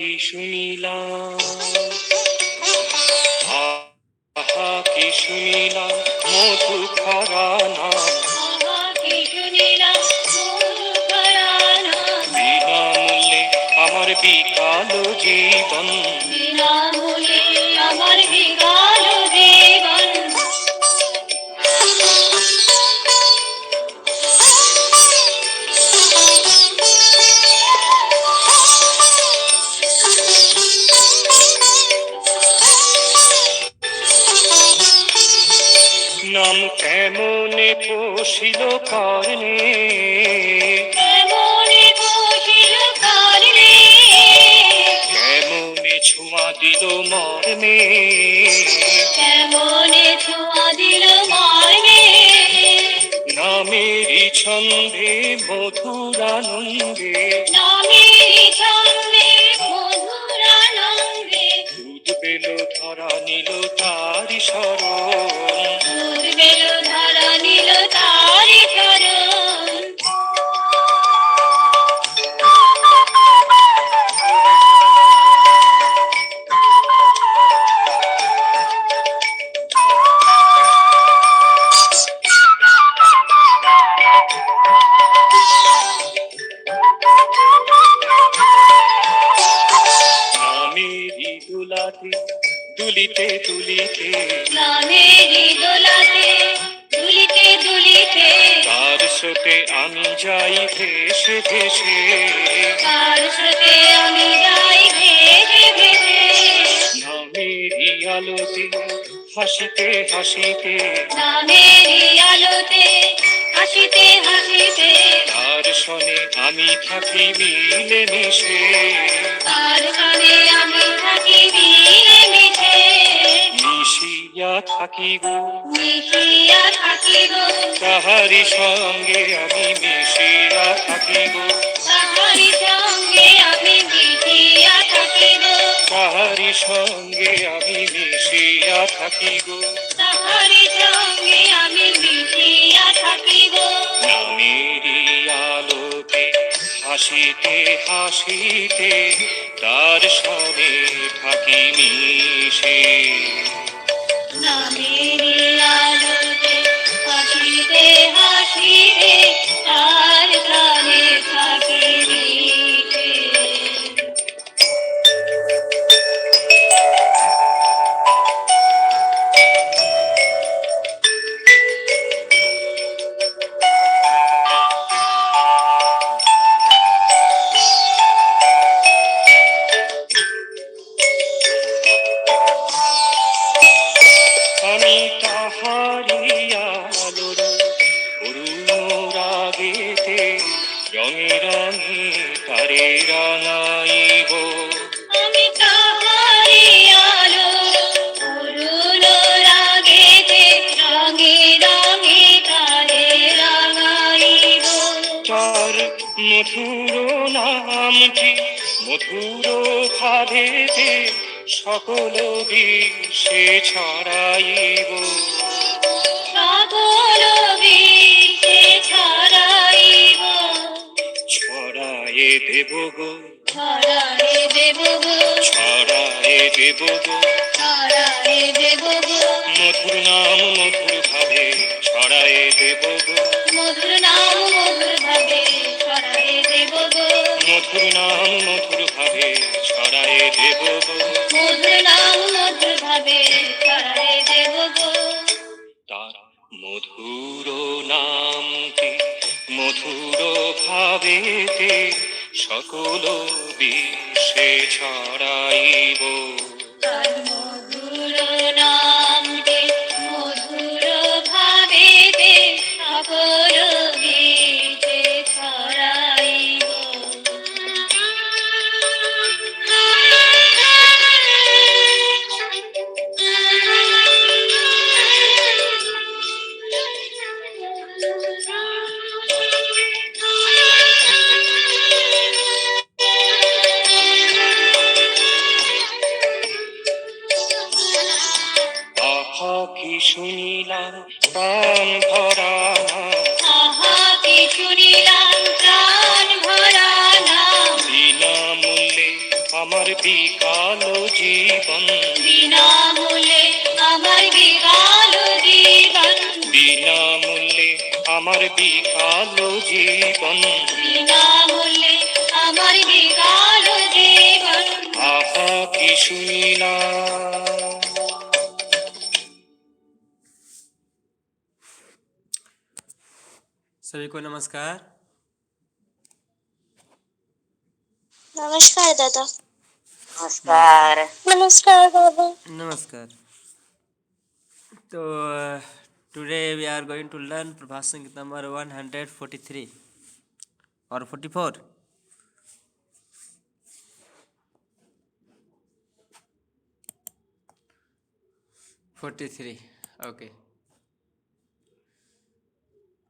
কি শুনিলাম, আহা কি শুনিলাম মধু ভরা নাম, বিনামূল্যে আমার বিকাল জীবন, বিনামূল্যে আমার বিকাল জীবন। নাম কেমনে পশিল কর্ণে, কেমনে বসিল কর্ণে, কেমনে ছোঁয়া দিল মর্মে, কেমনে ছোঁয়া দিল মর্মে। নামেরই ছন্দে মধুরানন্দে, নামেরই ছন্দে মধুরানন্দে, দুধ পেল ধরা নিল তারি শরণ, দুধ পেল ধরা নিল তারি চরণ। নামেরই দুলাতে দুলিতে দুলিতে, নামেরই দোলাতে দুলিতে দুলিতে, তার স্রোতে আমি যাই ভেসে ভেসে, তার স্রোতে আমি যাই ভেসে ভেসে। নামেরই আলোতে হাসিতে হাসিতে, নামেরই আলোতে হাসিতে হাসিতে, তার সনে আমি থাকি মিলে মিশে, তার গানে আমি থাকি মিলে মিশে। মিশিয়া থাকি গো মিশিয়া থাকিব, তাহারি সঙ্গে আমি মিশিয়া থাকি গো, তাহারি সঙ্গে আমি মিশিয়া থাকিব, তাহারি সঙ্গে আমি মিশিয়া থাকি গো। তাহারি সঙ্গে আমি মিশিয়া থাকিব। নামেরই আলোতে হাসিতে হাসিতে, তার সনে থাকি মিশে, নামেরই আলোতে হাসিতে হাসিতে, তার গানে থাকি মিশে। আমি তাহারি আলোর অরুণ রাগেতে রঙে রঙে তারে রাঙাইব, আমি তাহারি আলো অরুণ রাগেতে, রঙে রঙে তারে রাঙাইব। তার মধুর নামটি মধুর ভাবেতে সকল বিশ্বে ছড়াইব, সকল বিশ্বে ছড়াইব, ছড়ায়ে দেব গো, ছড়ায়ে দেব গো, ছড়ায়ে দেব গো, ছড়ায়ে দেব গো। মধুর নাম মধুর ভাবে ছড়ায়ে দেব গো, মধুর নাম মধুর ভাবে ছড়ায়ে দেব গো, মধুর নাম মধুর ভাবে ছড়ায়ে দেব গো। মধুর নাম মধুর ভাবে ছড়ায়ে দেব গো। তার মধুর নামটি মধুর ভাবেতে সকল বিশ্বে ছড়াইব, তার মধুর নামটি মধুর ভাবেতে সকল বিশ্বে ছড়াইব। বিকালো জীবন বিনামূল্যে আমার বিকালো জীবন বিনামূল্যে আমার বিকালো জীবন বিনামূল্যে আমার বিকালো জীবন আহা কি শুনিলাম। सभी को नमस्कार। नमस्कार दादा नमस्कार। नमस्कार दादा नमस्कार। तो today we are going to learn Prabhat Sangeet number 143 और 44। Okay.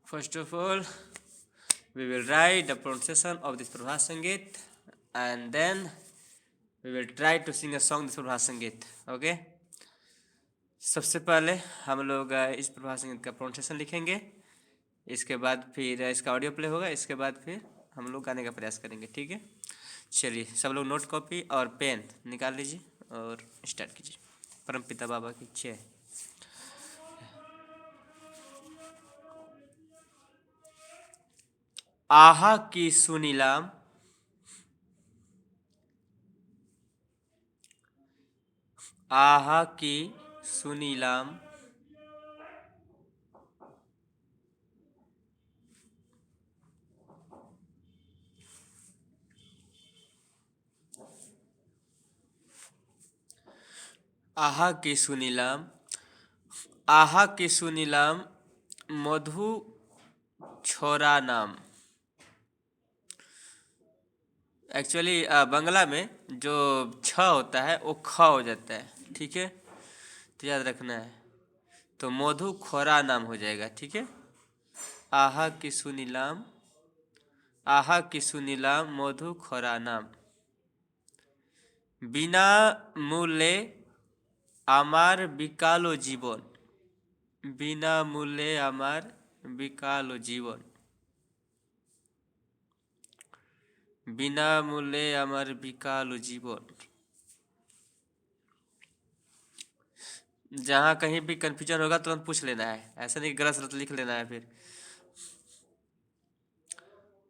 First of all, we will write the pronunciation of this Prabhat Sangeet and then we will try to sing a song this Prabhat Sangeet. Okay. सबसे पहले हम लोग इस प्रभात संगीत का pronunciation लिखेंगे, इसके बाद फिर इसका ऑडियो प्ले होगा, इसके बाद फिर हम लोग गाने का प्रयास करेंगे। ठीक है, चलिए सब लोग नोट कॉपी और पेन निकाल लीजिए और स्टार्ट कीजिए। परमपिता बाबा की जय। आहा की सुनीलाम आहा की सुनीलाम आहा की सुनीलाम आहा की सुनीलाम मधु छोरा नाम। एक्चुअली बंगला में जो छ होता है वो ख हो जाता है। ठीक है, तो याद रखना है, तो मधु खोरा नाम हो जाएगा। ठीक है, आहा की सुनीलाम मधु खोरा नाम बिना मूल्ये आमार बिकालो जीवन बिना मूल्ये आमार बिकालो जीवन बिना मूल्ये आमार बिकालो जीवन। जहाँ कहीं भी कंफ्यूजन होगा तुरंत पूछ लेना है, ऐसा नहीं गलत लिख लेना है। फिर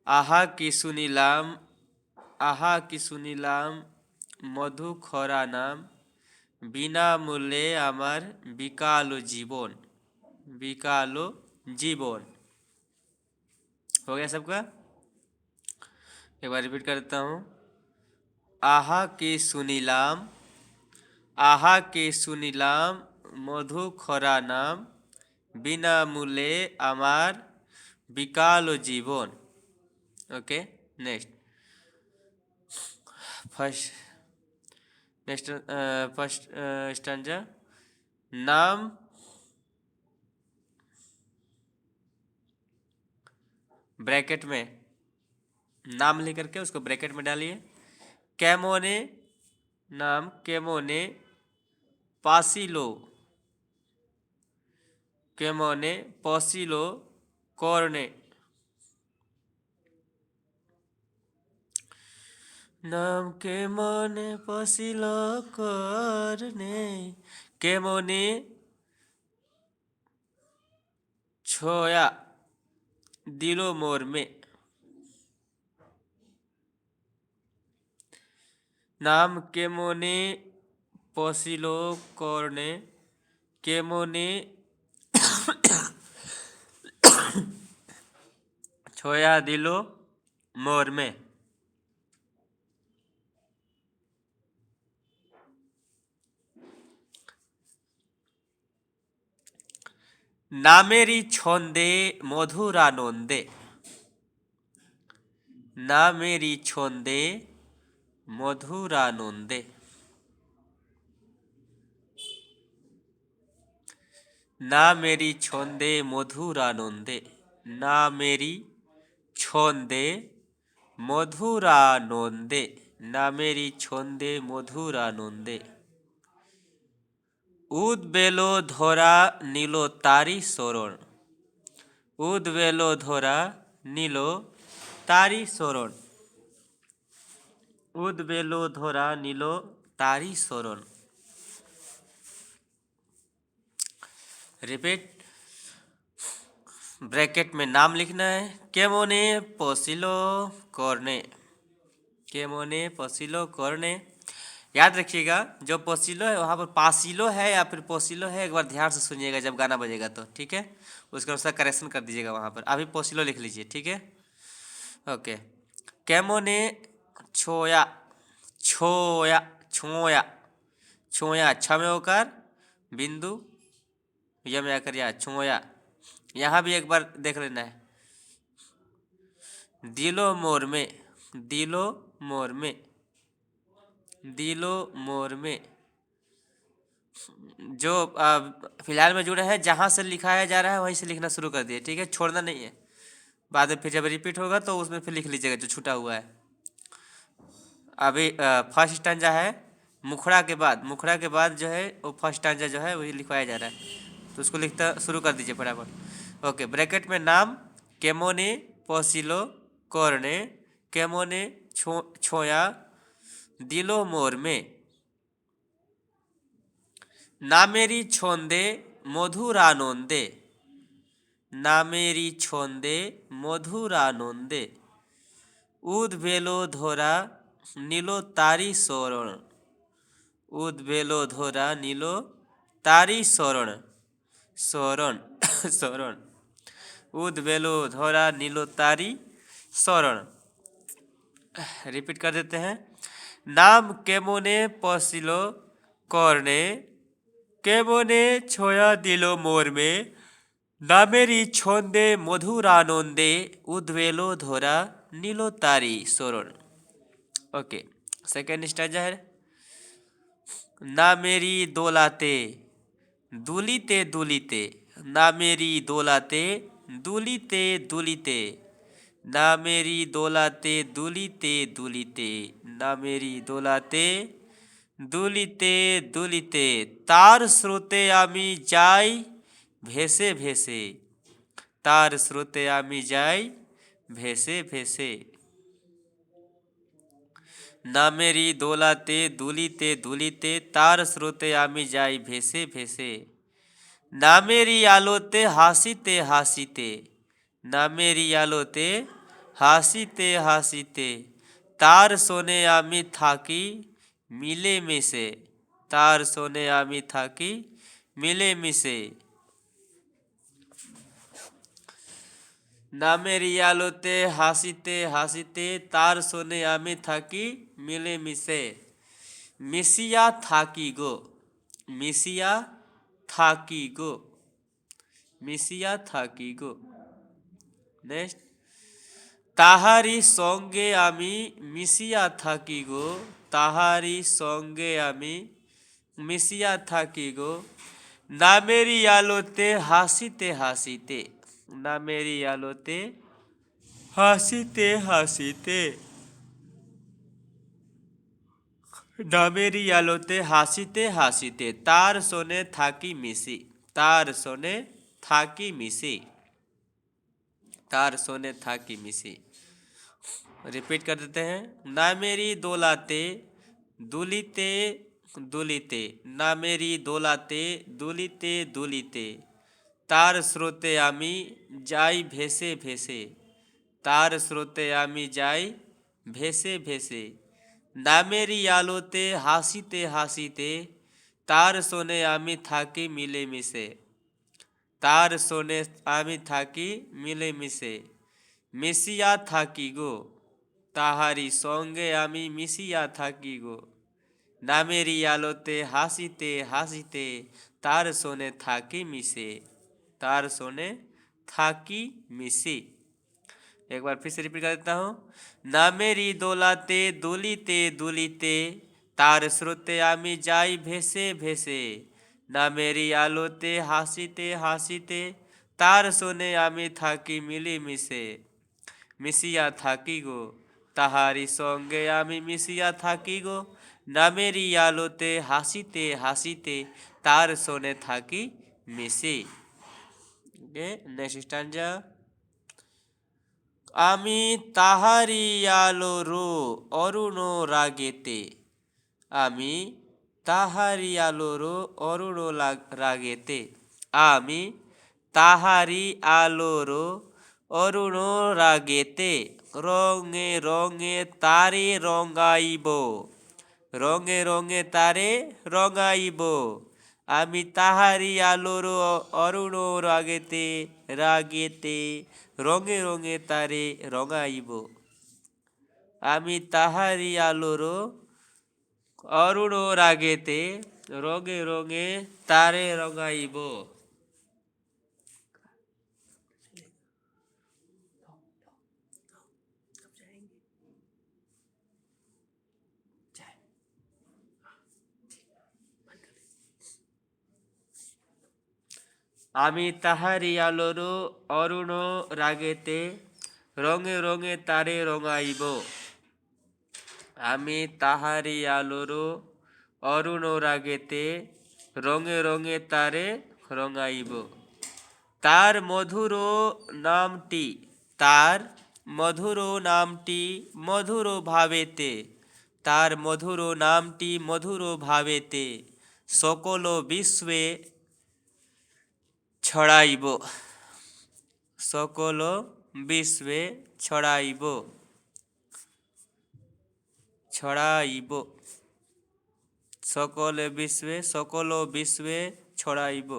आहा की सुनीलाम मधु खोरा नाम बिना मूल्ये आमार बिकालो जीवन हो गया सबका। एक बार रिपीट कर देता हूँ। आहा की सुनीलाम मधु खोरा नाम बिना मूल्ये आमार बिकालो जीवन। Okay, next stanza. नाम ब्रैकेट में नाम लिख करके उसको ब्रैकेट में डालिए। कैमोने नाम कैमोने पासिलो कॉर्ने नाम कैमोने पासिलो कॉर्ने कैमोने छोया दिलो मोर में नाम केमोने पसिलो कॉर्ने केमोने छोया दिलो मोर में। नामेरी छंदे मधुरानंदे नामेरी छंदे मधुरानंदे ना मेरी छंदे मधुरानंदे ना मेरी छंदे मधुरानंदे ना मेरी छंदे मधुरानंदे उद्वेलो धरा नीलो तारी शरण उद्वेलो धरा नीलो तारी शरण। উদ্বেলো ধরা নীল তারি শরণ। रिपीट, ब्रैकेट में नाम लिखना है। केमोने पसिलो करने, केमोने पसिलो करने। याद रखिएगा, जो पोसिलो है वहाँ पर पासिलो है या फिर पोसिलो है, एक बार ध्यान से सुनिएगा जब गाना बजेगा तो, ठीक है। उसके अनुसार करेक्शन कर दीजिएगा वहाँ पर। अभी पोसिलो लिख लीजिए, ठीक है। ओके, केमोने छोया, छोया, छोया, छोया, छ में होकर बिंदु, या में आकर या छोया। यहाँ भी एक बार देख लेना है। दिलो मोर में, दिलो मोर में, दिलो मोर में। जो फिलहाल में जुड़े हैं, जहाँ से लिखाया जा रहा है वहीं से लिखना शुरू कर दिए, ठीक है, छोड़ना नहीं है। बाद में फिर जब रिपीट होगा तो उसमें फिर लिख लीजिएगा जो छूटा हुआ है। अभी फर्स्ट स्टैंजा है, मुखड़ा के बाद, मुखड़ा के बाद जो है वो फर्स्ट स्टैंजा जो है वही लिखवाया जा रहा है, तो उसको लिखता शुरू कर दीजिए फटाफट। ओके, ब्रैकेट में नाम केमोने पोसिलो करने, केमोने छोया दिलो मोर में। नामेरी छंदे मधुर आनंदे, नामेरी छंदे मधुर आनंदे। उद्वेलो धरा नीलो तारी शरण, उद्वेलो धरा नीलो तारी शरण, शरण, शरण। उद्वेलो धरा नीलो तारी शरण। रिपीट कर देते हैं। नाम केमोने पसिलो करने, केमोने छोया दिलो मोर में। नामेरी छंदे मधुर आनंदे, उद्वेलो धरा नीलो तारी शरण। ओके, सेकेंड स्टैंजा है। ना मेरी दोलाते दुलीते दुलीते, ना मेरी दोलाते दुलीते दुलीते, ना मेरी दोलाते दुलीते दुलीते, ना मेरी दोलाते दुलीते दुलीते। तार स्रोते आमी जाई भेसे भेसे, तार स्रोते आमी जाई भेसे भेसे। ना मेरी दोलाते दुलीते दुलीते, तार स्रोते आमी जाई भेसे भेसे। ना मेरी आलोते हासीते हासीते, ना मेरी आलोते हासीते हासीते। तार सोने आमी थाकी मिले मिसे, तार सोने आमी थाकी मिले मिसे। ना मेरी आलोते हासीते हासीते, तार सोने आमी थाकी मिले मिसे। मिसिया थाकी गो, मिसिया थाकी गो, मिसिया थाकी गो। नेक्स्ट, ताहारी संगे आमी मिसिया थाकी गो, ताहारी संगे आमी मिसिया थाकी गो। ना मेरी आलोते हासीते हासीते, ना मेरी आलोते हासीते हासीते, ना मेरी आलोते हासीते हासीते। तार सोने थाकी मिसी, तार सोने थाकी मिसी, तार सोने थाकी मिसी। रिपीट कर देते हैं। ना मेरी दोलाते दुलीते दुलीते, ना मेरी दोलाते दुलीते दुलीते। तार स्रोते आमी जाई भेसे भेसे, तार स्रोते आमी जाई भेसे भेसे। ना मेरी आलोते हासीते हासीते, तार सोने आमी थाकी मिले मिसे, तार सोने आमी थाकी मिले मिसे। मिसिया थाकी गो, ताहारी संगे आमी मिसिया थाकी गो। ना मेरी आलोते हासीते हासीते, तार सोने थाकी मिसे, तार सोने थाकी मिसी। एक बार फिर से रिपीट कर देता हूँ। ना मेरी दोलाते दुलीते दुलीते, तार स्रोते आमी जाई भेसे भेसे। ना मेरी आलोते हासीते हासीते, तार सोने आमी थाकी मिली मिसे। मिसिया थाकी गो, ताहारी संगे आमी मिसिया थाकी गो। ना मेरी आलोते हासीते हासीते, तार सोने थाकी मिसी। Okay, next stanza. আমি তাহারি আলোর অরুণ রাগেতে, আমি তাহারি আলোর অরুণ রাগেতে, আমি তাহারি আলোর অরুণ রাগেতে রঙে রঙে তারে রঙাইব, রঙে রঙে তারে রঙাইব। আমি তাহারি আলোর অরুণ রাগেতে রাগেতে রঙে রঙে তারে রঙাইব। আমি তাহারি আলোর অরুণ রাগেতে রঙে রঙে তারে রঙাইব। আমি তাহারি আলোর অরুণ রাগেতে রঙে রঙে তারে রঙাইব। আমি তাহারি আলোর অরুণ রাগেতে রঙে রঙে তারে রঙাইব। তার মধুর নামটি, তার মধুর নামটি মধুর ভাবেতে, তার মধুর নামটি মধুর ভাবেতে সকল বিশ্বে ছড়াইব, সকল বিশ্বে ছড়াইব, ছড়াইব, সকল বিশ্বে, সকল বিশ্বে ছড়াইব।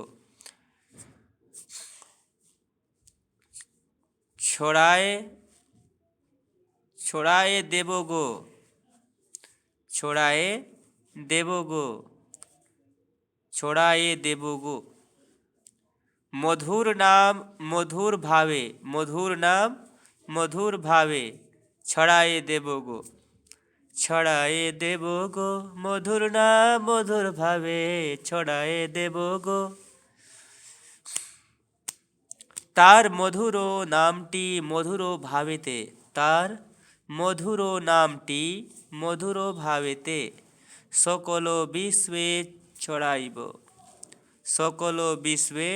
ছড়ায়ে ছড়ায়ে দেব গো, ছড়ায়ে দেব গো, ছড়ায়ে দেব গো। মধুর নাম মধুর ভাবে, মধুর নাম মধুর ভাবে ছড়ায়ে দেব গো, ছড়ায়ে দেব গো। মধুর নাম মধুর ভাবে ছড়ায়ে দেব গো। তার মধুর নামটি মধুর ভাবেতে, তার মধুর নামটি মধুর ভাবেতে সকল বিশ্বে ছড়াইব, সকল বিশ্বে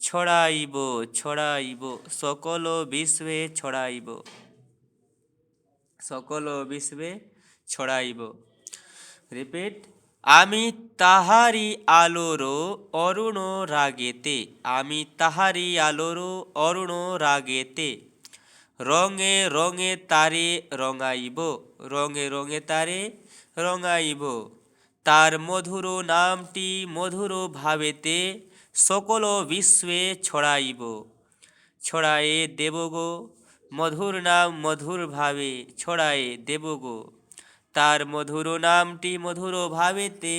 ছড়াইব, ছড়াইব, সকল বিশ্বে ছড়াইব, সকল বিশ্বে ছড়াইব। রিপিট। আমি তাহারি আলোর অরুণ রাগেতে, আমি তাহারি আলোর অরুণ রাগেতে রঙে রঙে তারে রঙাইব, রঙে রঙে তারে রঙাইব। তার মধুর নামটি মধুর ভাবেতে সকল বিশ্বে ছড়াইব, ছড়ায়ে দেব গো। মধুর নাম মধুর ভাবে ছড়ায়ে দেব গো। তার মধুর নামটি মধুর ভাবেতে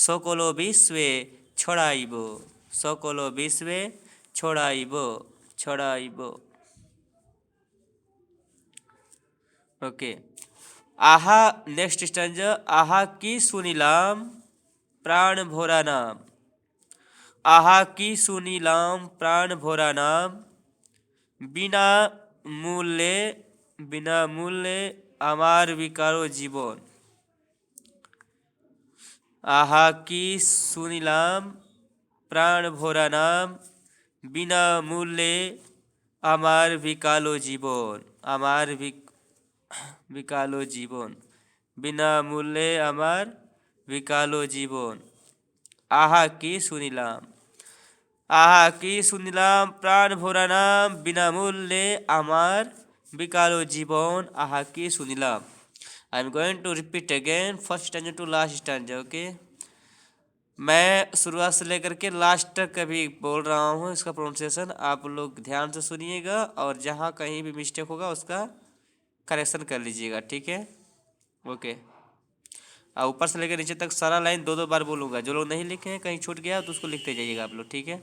সকল বিশ্বে ছড়াইব, সকল বিশ্বে ছড়াইব, ছড়াইব। ওকে। আহা, নেক্সট স্ট্যান্জা। আহা কি শুনিলাম প্রাণ ভরা নাম, আহা কি শুনিলাম প্রাণ ভরা নাম বিনা মূল্যে, বিনা মূল্যে আমার বিকারো জীবন। আহা কি শুনিলাম প্রাণ ভরা নাম বিনা মূল্যে আমার বিকালো জীবন, আমার বিকালো জীবন, বিনা মূল্যে আমার বিকালো জীবন। আহা কি শুনিলাম, আহা কি শুনিলাম প্রাণ ভরা নাম বিনামূল্যে আমার বিকালো জীবন। আহা কি শুনিলাম। I am going to repeat again first stanza to last stanza. Okay, मैं शुरुआत से लेकर के लास्ट तक अभी बोल रहा हूँ। इसका प्रोनाउंसिएशन आप लोग ध्यान से सुनिएगा और जहाँ कहीं भी मिस्टेक होगा उसका करेक्शन कर लीजिएगा, ठीक है। ओके, और ऊपर से लेकर नीचे तक सारा लाइन दो दो बार बोलूँगा। जो लोग नहीं लिखे हैं, कहीं छूट गया तो उसको लिखते जाइएगा आप लोग, ठीक है।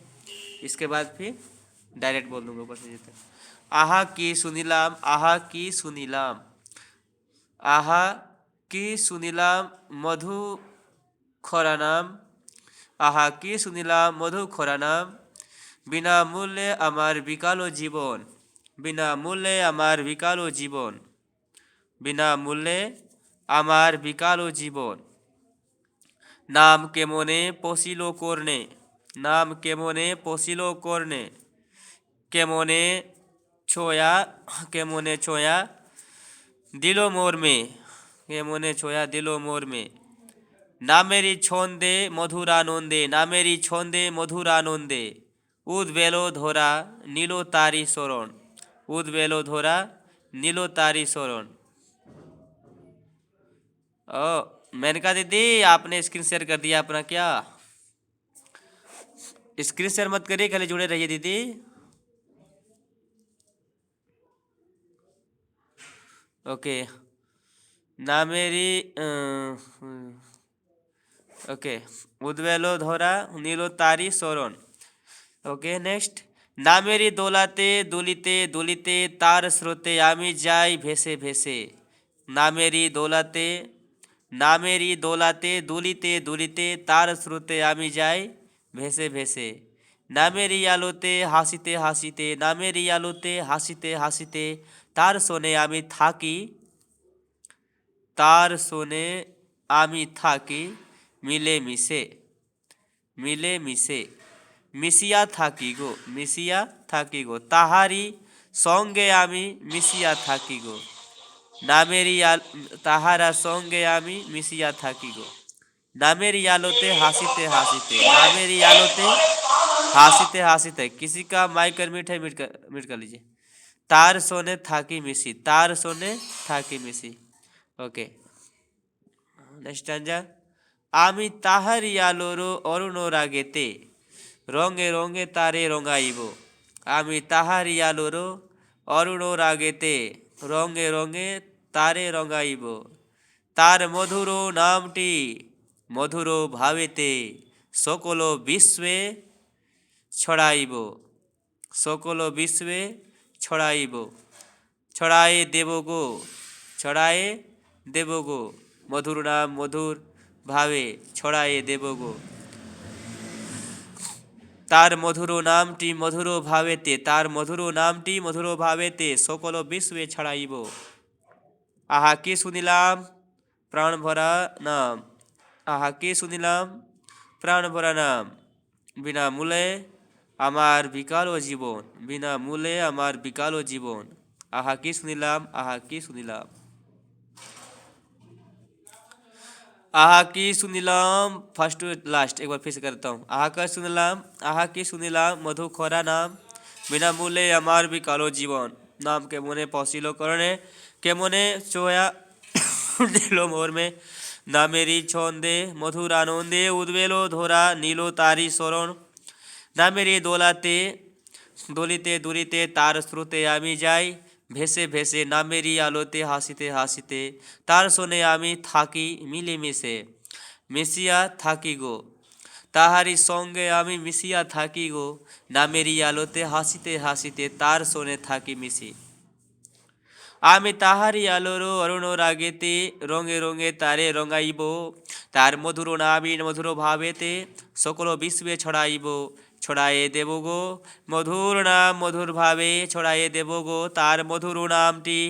इसके बाद फिर डायरेक्ट बोल दूँगा ऊपर से नीचे तक। आहा की सुनीलाम, आहा की सुनीलाम, आहा की सुनीलाम मधु खरा नाम, आहा की सुनीलाम मधु खरा नाम बिना मूल्ये आमार बिकालो जीवन, बिना मूल्ये आमार बिकालो जीवन, बिना मूल्ये आमार बिकालो जीवन। नाम केमने पोषिलो करने, नाम केमने पोषिलो करने, केमने ছোঁয়া কেমনে ছোঁয়া দিল মোর মে কেমনে ছোঁয়া দিল মোর মে নামেরি ছন্দে মধুরানন্দে নামেরি ছন্দে মধুরানন্দে উদ্বেলো ধরা নীল তারি শরণ উদ্বেলো ধরা নীল तारी शरण। ओ मेनका दीदी आपने स्क्रीन शेयर कर दिया अपना क्या? स्क्रीन शेयर मत करिए, खाली जुड़े रहिए दीदी। ओके ना मेरी ओके उद्वेलो धरा नीलो तारी शरण। ओके नेक्स्ट ना मेरी দোলাতে দুলিতে দুলিতে তার স্রোতে আমি যাই ভেসে ভেসে না মেরি দোলাতে না মেরি দোলাতে দুলিতে দুলিতে তার স্রোতে আমি যাই ভেসে ভেসে না মেরি আলোতে হাসিতে হাসিতে না মেরি আলোতে হাসিতে হাসিতে তার শোনে আমি থাকি তার শোনে আমি থাকি মিলে মিশে মিলে মিশে মিশিয়া থাকি গো মিশিয়া থাকি গো তাহারি সঙ্গে আমি মিশিয়া থাকি গো নামেরি তাহারা সঙ্গে আমি মিশিয়া থাকি গো নামেরি আলোতে হাসিতে হাসিতে नामेरी आलोते हासिते हासिते किसी का माइक कर मिट है मिट कर लीजिए तार सोने थाकी मिसी तार सोने थाकी मिसी। ओके नेक्स्ट स्टैंजा আমি তাহারি আলোর অরুণ রাগেতে রঙে রঙে তারে রঙাইব আমি তাহারি আলোর অরুণ রাগেতে রঙে রঙে তারে রঙাইব তার মধুর নামটি মধুর ভাবেতে সকল বিশ্বে ছড়াইব সকল বিশ্বে ছড়াইব ছড়ায়ে দেব গো ছড়ায়ে দেব গো মধুর নাম মধুর ভাবে ছড়ায়ে দেব গো তার মধুর নামটি মধুর ভাবেতে তার মধুর নামটি মধুর ভাবেতে সকল বিশ্বে ছড়াইব। আহা কি শুনিলাম প্রাণ ভরা নাম আহা কি শুনিলাম প্রাণ ভরা নাম বিনা মূলে আমার বিকালো জীবন বিনা মূলে আমার বিকালো জীবন আহা কি শুনিলাম আহা কি শুনিলাম आहा की सुनीलाम फर्स्ट लास्ट एक बार फिर से करता हूँ आहा का सुनीलाम आहा की सुनीलाम मधु खोरा नाम बिना मूल्य अमार भी कालो जीवन नाम के मोने पौसिलो करने के मोने चोया दिलो मोर में ना मेरी छंदे मधुर आनंदे उद्वेलो धोरा नीलो तारी शरण ना मेरी दोलाते দলিতে দুলিতে তার স্রোতে আমি যাই ভেসে ভেসে নামেরই আলোতে হাসিতে হাসিতে তার শোনে আমি থাকি মিলেমিশে মিশিয়া থাকি গো তাহারি সঙ্গে আমি মিশিয়া থাকি গো নামেরই আলোতে হাসিতে হাসিতে তার শোনে থাকি মিশি আমি তাহারি আলোর অরুণ রাগেতে রঙে রঙে তারে রঙাইব তার মধুর নামী মধুর ভাবেতে সকল বিশ্বে ছড়াইব ছড়ায়ে দেব গো মধুর নাম মধুর ভাবে ছড়ায়ে দেব গো তার মধুর নামটি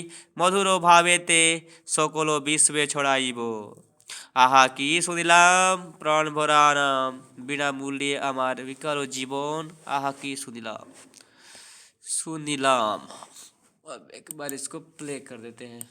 মধুর ভাবেতে সকল বিশ্বে ছড়াইব। আহা কি শুনিলাম প্রাণ ভরা নাম বিনা মূল্যে আমার বিকাল জীবন আহা কি শুনিলাম सुनीलाम। अब एक बार इसको प्ले कर देते हैं।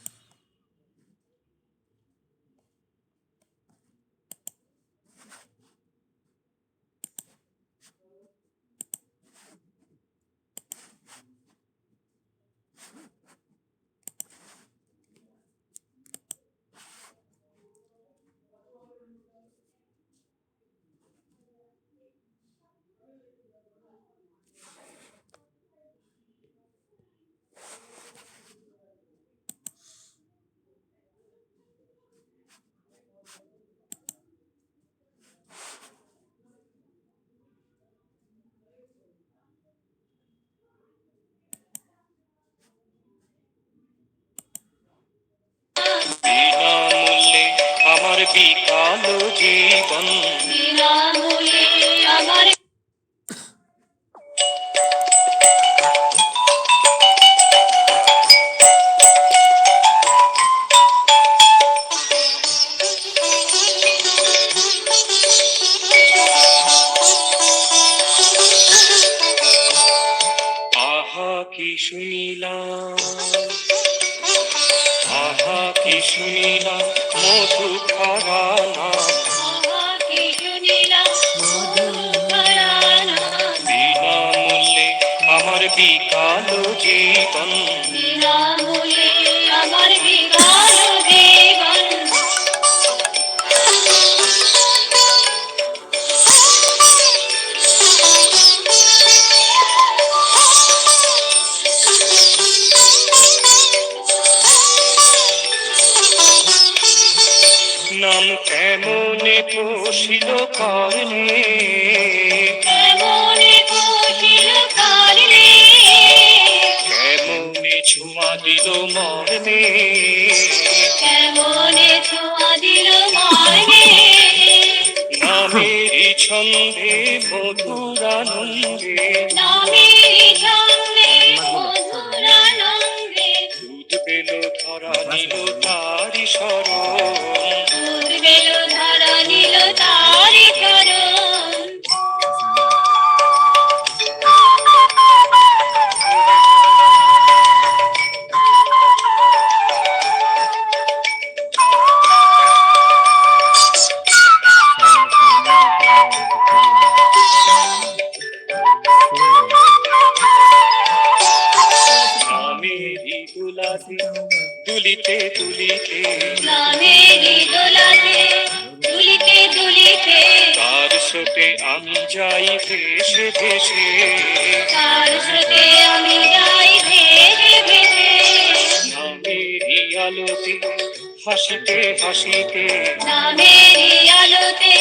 বিনামূল্যে আমার বিকালো জীবন বিনামূল্যে আমার আহা কি শুনিলাম কি শুনিলাম মধু ভরা নাম, আহা কি শুনিলাম মধুকরা নাম। বিনামূল্যে আমার বিকাল জীবন, বিনামূল্যে আমার বিকাল জীবন। নাম কেমনে পোষিল কর্ণে, কেমনে বসিল কারণে, কেমনে ছোঁয়া দিল মর্মে, কেমনে ছোঁয়া দিল মর্মে। নামেরই ছন্দে মধুরানন্দে, নামেরই ছন্দে মধুরানন্দে, দুধ পেল ধরা নিল তারি শরণ, দুধ পেল ধরা নিল তারি চরণ। নামেরই দুলাতে দুলিতে দুলিতে, নামেরই দোলাতে দুলিতে দুলিতে, তার স্রোতে আমি যাই ভেসে ভেসে, তার স্রোতে আমি যাই ভেসে ভেসে। নামেরই আলোতে হাসিতে হাসিতে, নামেরই আলোতে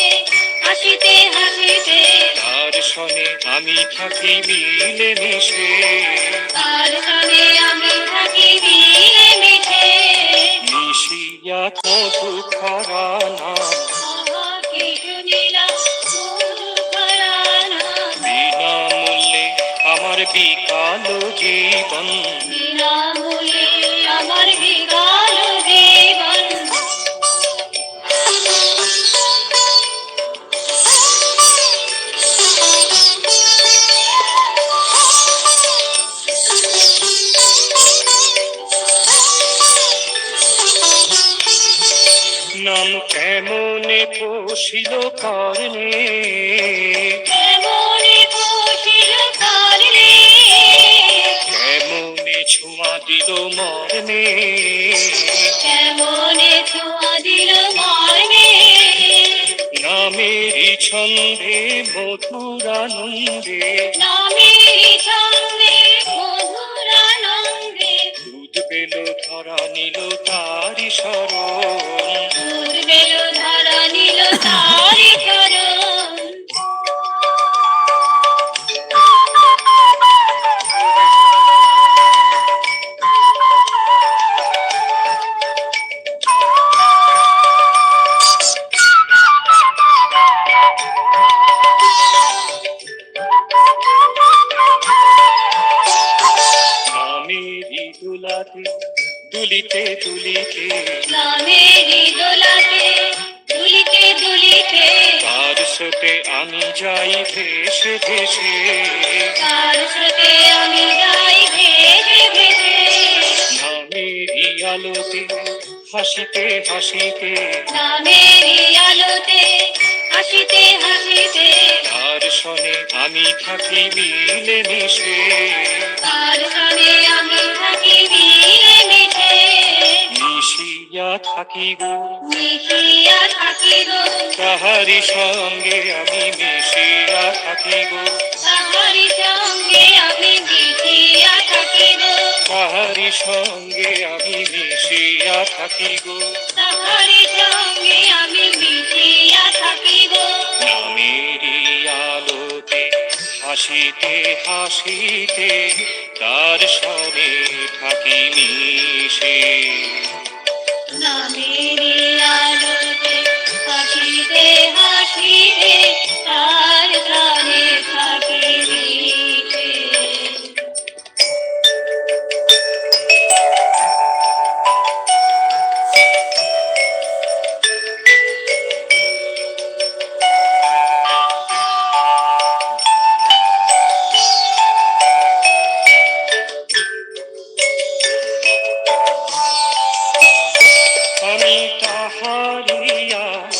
হাসিতে হাসিতে, তার সনে আমি থাকি মিলে মিশে, তার সনে আমি থাকি মিলে মিশে। মিশিয়া মধু ভরা নাম, আহা কি শুনিলাম মধুকরা নাম। বিনামূল্যে আমার বিকাল জীবন, বিনামূল্যে আমার বিকাল জীবন। নাম কেমনে পোষিল কর্ণে, কেমনে বসিল কারণে, কেমনে ছোঁয়া দিল মর্মে, কেমনে ছোঁয়া দিল মর্মে। নামেরই ছন্দে মধুরানন্দে, নামেরই ছন্দে মধুরানন্দে, দুধ পেল ধরা নিল তারি শরণ, দুধ পেল ধরা নিল তারি চরণ। নামেরই দুলাতে দুলিতে দুলিতে, নামেরই দোলাতে দুলিতে দুলিতে, তার স্রোতে আমি যাই ভেসে ভেসে, তার স্রোতে আমি যাই ভেসে ভেসে। নামেরই আলোতে হাসিতে হাসিতে, নামেরই আলোতে হাসিতে হাসিতে, তার সনে আমি থাকি মিলে মিশে, তার সনে আমি থাকি মিলে মিশে। মিশিয়া থাকি গো মিশিয়া থাকি গো, তাহারি সঙ্গে আমি মিশিয়া থাকি গো, তাহারি সঙ্গে আমি মিশিয়া থাকি গো, তাহারি সঙ্গে আমি মিশিয়া থাকি গো, তাহারি সঙ্গে আমি মিশিয়া থাকি গো। নামেরই আলোতে হাসিতে হাসিতে, তার সনে থাকি মিশে, নামেরই আলোতে হাসিতে হাসিতে, তার প্রাণে থাকি মিশে।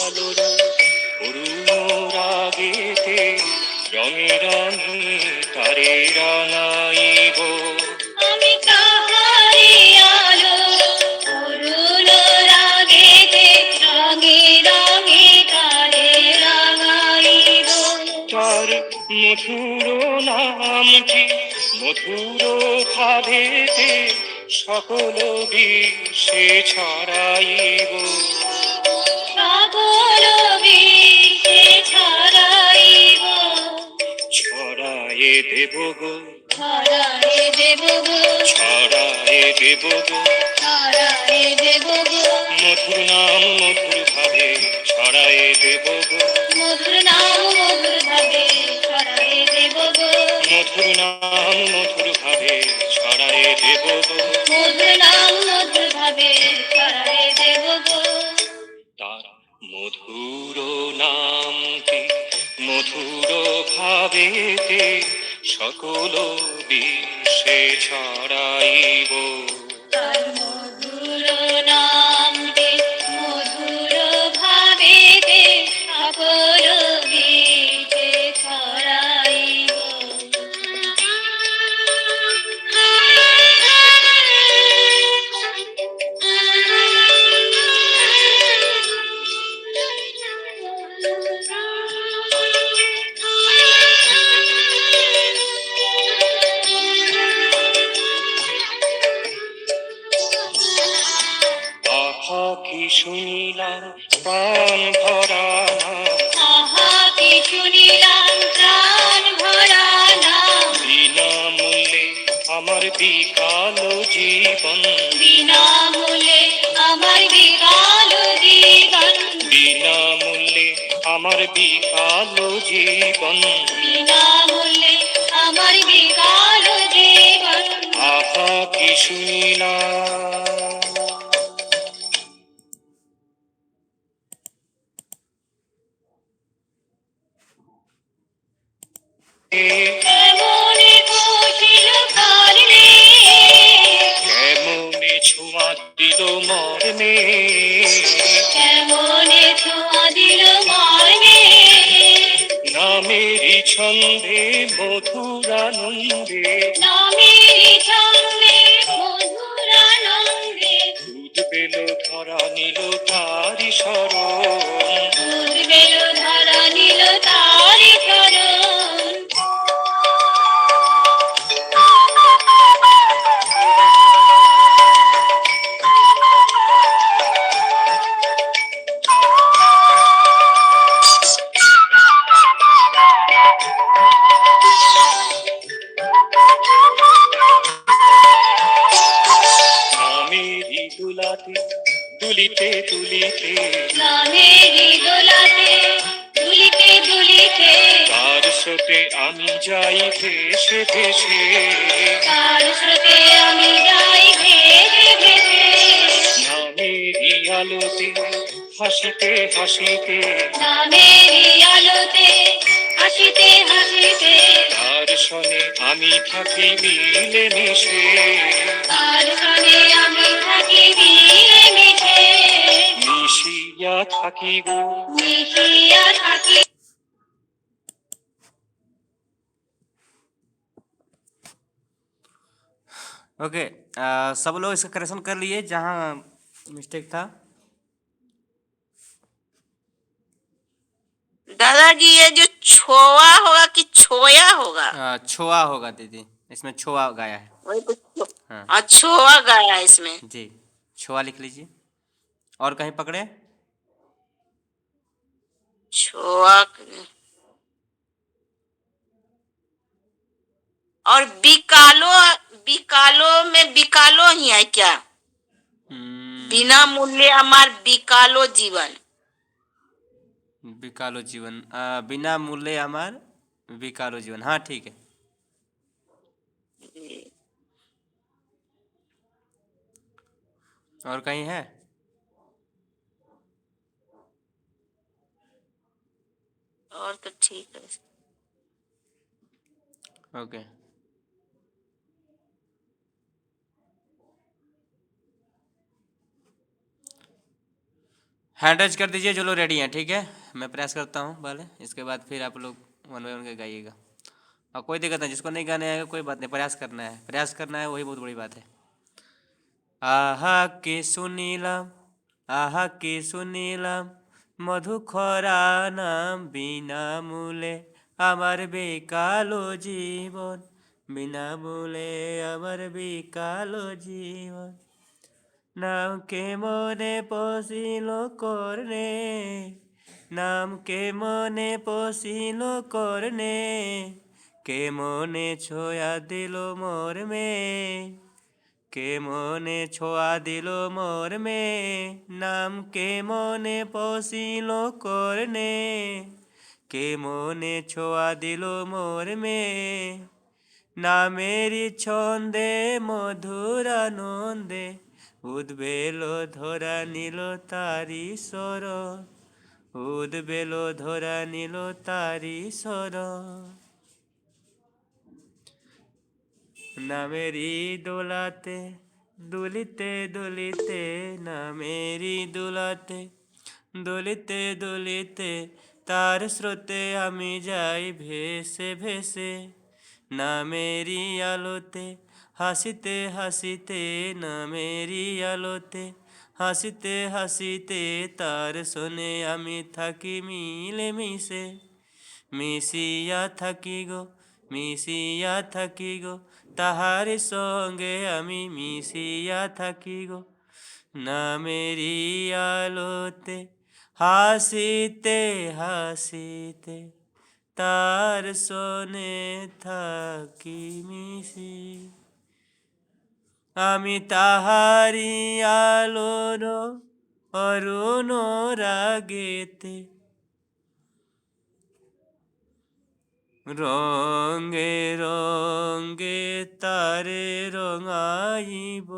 আলোর অরুণ রাগেতে রঙে রঙে তারে রাঙাইব। আমি কাহারি আলো অরুণ রাগেতে রঙে রঙে তারে রাঙাইব। তার মধুর নামটি মধুর ভাবেতে সকল বিশ্বে ছড়াইব। সকল বিশ্বে ছড়াইব। ছড়ায়ে দেব গো, ছড়ায়ে দেব গো, ছড়ায়ে দেব গো, ছড়ায়ে দেব গো। মধুর নাম মধুর ভাবে ছড়ায়ে দেব গো, মধুর নাম মধুর ভাবে ছড়ায়ে দেব গো। মধুর নাম মধুর ভাবে ছড়ায়ে দেব গো। মধুর নাম মধুর ভাবে ছড়ায়ে দেব গো। তার মধুর নামটি মধুর ভাবেতে সকল বিশ্বে ছড়াইব। তার মধুর নামটি মধুর ভাবেতে সকল বিশ্বে ছড়াইব। আহা কি শুনিলাম প্রাণ ভরা নাম, আহা কি শুনিলাম প্রাণ ভরা নাম। বিনামূল্যে আমার বিকাল জীবন, বিনামূল্যে আমার বিকাল জীবন। বিনামূল্যে আমার বিকাল জীবন। বিনামূল্যে আমার বিকাল জীবন। আহা কি শুনিলাম। কেমনে বসিল কারণে, কেমনে ছোঁয়া দিল মর্মে, কেমনে ছোঁয়া দিল মর্মে। নামেরই ছন্দে মধুরানন্দে, নামেরই ছন্দে মধুরানন্দে। দুধ পেল ধরা নিল তারি শরণ। দুধ বেল ধরা নিল তারি চরণ। নামেরই দুলাতে দুলিতে দুলিতে, নামেরই দোলাতে দুলিতে দুলিতে। তার স্রোতে আমি যাই ভেসে ভেসে, তার স্রোতে আমি যাই ভেসে ভেসে। নামেরই আলোতে হাসিতে হাসিতে, নামেরই আলোতে হাসিতে হাসিতে। তার সনে আমি থাকি মিলে মিশে, তার সনে আমি থাকি মিলে মিশে। মিশিয়া থাকি গো। মিশিয়া থাকি। ओके, सब लोग इसका करेक्शन कर लिए जहाँ मिस्टेक था। दादाजी ये जो छोआ होगा कि छोया होगा? छोआ होगा दीदी, इसमें छोआ गाया है। वही तो हाँ हाँ, छोआ गाया है इसमें। जी, छोआ लिख लीजिए। और कहीं पकड़े? छोआ और बिकालो, बिकालो में बिकालो ही है क्या? बिना मूल्य हमार बिकालो जीवन। बिकालो जीवन, बिना मूल्य अमर बिकालो जीवन, हाँ ठीक है। और कहीं है? और तो ठीक है। ओके, हैंड रेज कर दीजिए जो लोग रेडी हैं, ठीक है। मैं प्रयास करता हूँ पहले, इसके बाद फिर आप लोग वन बाई वन के गाइएगा। और कोई दिक्कत नहीं, जिसको नहीं गाने आएगा कोई बात नहीं, प्रयास करना है, वही बहुत बड़ी बात है। आहा के सुनीलम, आहा के सुनीलम, মধুখরা নাম বিনামূলে আমার বেকালো জীবন, বিনামূলে আমার বেকালো জীবন, নাম কে মনে পশিল করনে, নাম কে মনে পশিল করনে, কে মনে ছোঁয়া দিল মর্মে, কে মনে ছোঁয়া দিল মর্মে, নাম কে মনে পশিল করনে, কে মনে ছোঁয়া দিল মর্মে, নামেরি ছন্দে মধুর আনন্দে, উদ্বেল ধরা নিল তারি শরণ, উদ্বেল ধরা নিল তারি শরণ, নামেরি দোলাতে দুলিতে দুলিতে, নামেরি দোলাতে দুলিতে দুলিতে, তার স্রোতে আমি যাই ভেসে ভেসে, নামেরি আলোতে হাসিতে হাসিতে, নামেরি আলোতে হাসিতে হাসিতে, তার শোনে আমি থাকি মিলে মিশে, মিশিয়া থাকি গো, মিশিয়া থাকি গো, তাহার সঙ্গে আমি মিশিয়া থাকি গো, নামেরি আলোতে হাসিতে হাসিতে, তার শোনে থাকি মিশি, আমি তাহারি আলোর অরুণ রাগেতে, রঙে রঙে তারে রঙাইব,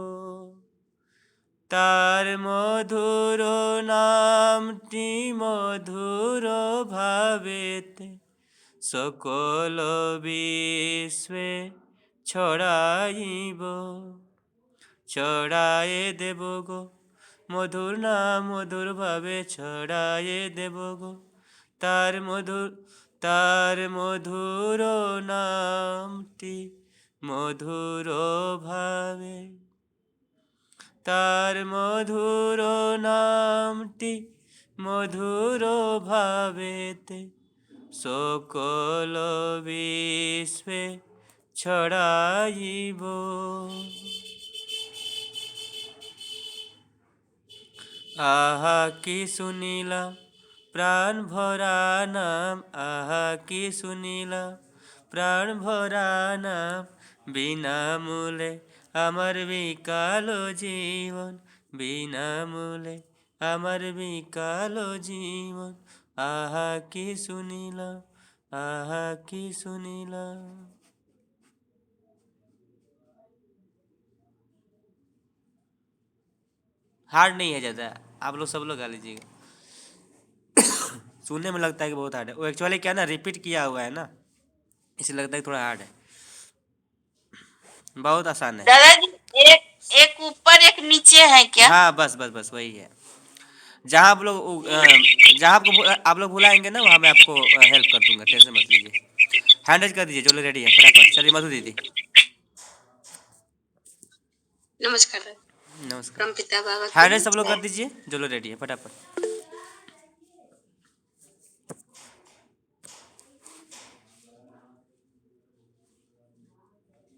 তার মধুর নামটি মধুর ভাবেতে, সকল বিশ্বে ছড়াইব, ছড়ায়ে দেব গো, মধুর নাম মধুর ভাবে ছড়ায়ে দেব গো, তার মধুর নামটি মধুর ভাবে, তার মধুর নামটি মধুর ভাবেতে, সকল বিশ্বে ছড়াইব। আহা কি শুনিলাম প্রাণ ভরা নাম, আহা কি শুনিলাম প্রাণ ভরা নাম, বিনামূলে আমার বিকালো জীবন, বিনামূলে আমার বিকালো জীবন, আহা কি শুনিলাম, আহা কি শুনিলাম। हार्ड नहीं है ज़्यादा, आप लोग सब लोग गा लीजिएगा। सुनने में लगता है कि बहुत हार्ड है, वो एक्चुअली क्या ना रिपीट किया हुआ है ना, इसलिए लगता है कि थोड़ा हार्ड है, बहुत आसान है। दादाजी एक एक ऊपर एक नीचे है क्या? हाँ बस बस बस वही है। जहाँ आप लोग जहाँ आप लोग बुलाएंगे ना, वहाँ मैं आपको हेल्प कर दूंगा, टेंशन मत लीजिए। हैंड रेज कर दीजिए जो लोग रेडी है फटाफट। चलिए मधु दीदी। नमस्कार। नमस्कार। परम पिता बाबा की हैंड रेज सब लोग कर दीजिए जो लोग रेडी है फटाफट।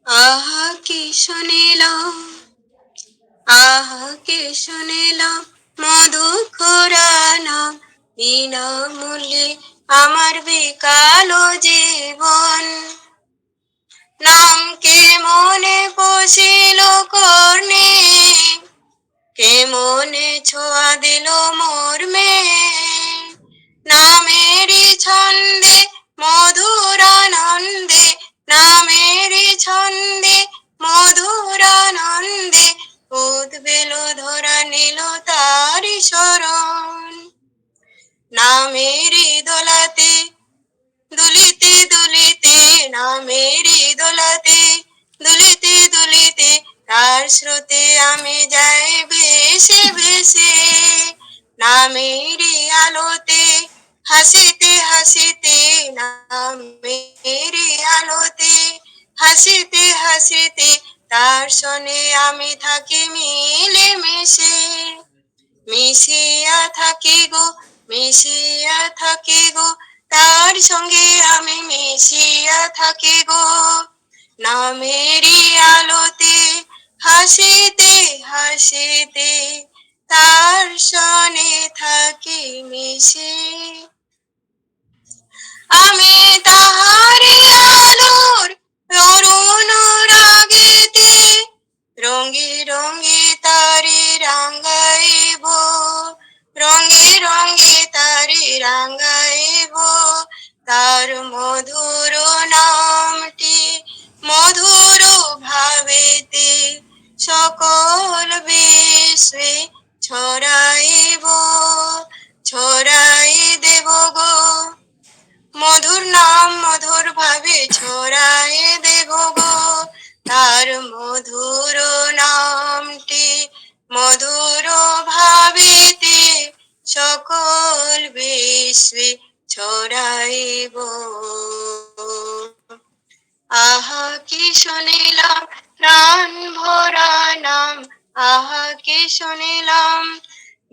आहा की শুনিলাম, আহা কে শুনিলাম মধুখরা নাম, বিনামূল্যে আমার বেকালো জীবন, নাম কে মনে পশিল কর্ণে, কে মনে ছোঁয়া দিল মর্মে, নামেরি ছন্দে মধুর আনন্দে, নামেরি ছন্দে মধুর আনন্দে, উদ্বেল ধরা নিল তারি শরণ, নামেরি দোলাতে দুলিতে দুলিতে, নামেরি দোলাতে দুলিতে দুলিতে, তার স্রোতে আমি যাই ভেসে ভেসে, নামেরি আলোতে হাসিতে হাসিতে, নামেরি আলোতে হাসিতে হাসিতে, তার শোনে আমি থাকি মিলে মিশে, মিশিয়া থাকি গো, মিশিয়া থাকি গো, তার সঙ্গে আমি মিশিয়া থাকি গো। নামেরি আলোতে হাসিতে হাসিতে, তার সনে থাকি মিশে, আমি তাহারি আলোর অরুণ রাগেতে, রঙ্গে রঙ্গে তারি রাঙ্গাইব, রঙ্গে রঙ্গে তারি রাঙ্গাইব, তার মধুর নামটি মধুর ভাবেতে, সকল বিশ্বে ছড়াইব, ছড়াই দেব গো, মধুর নাম মধুর ভাবে ছড়াই দেব গো, তার মধুর নামটি মধুর ভাবেতে, সকল বিশ্বে ছড়াইব। আহা কি শুনিলাম প্রাণ ভরা নাম, আহা কি শুনিলাম,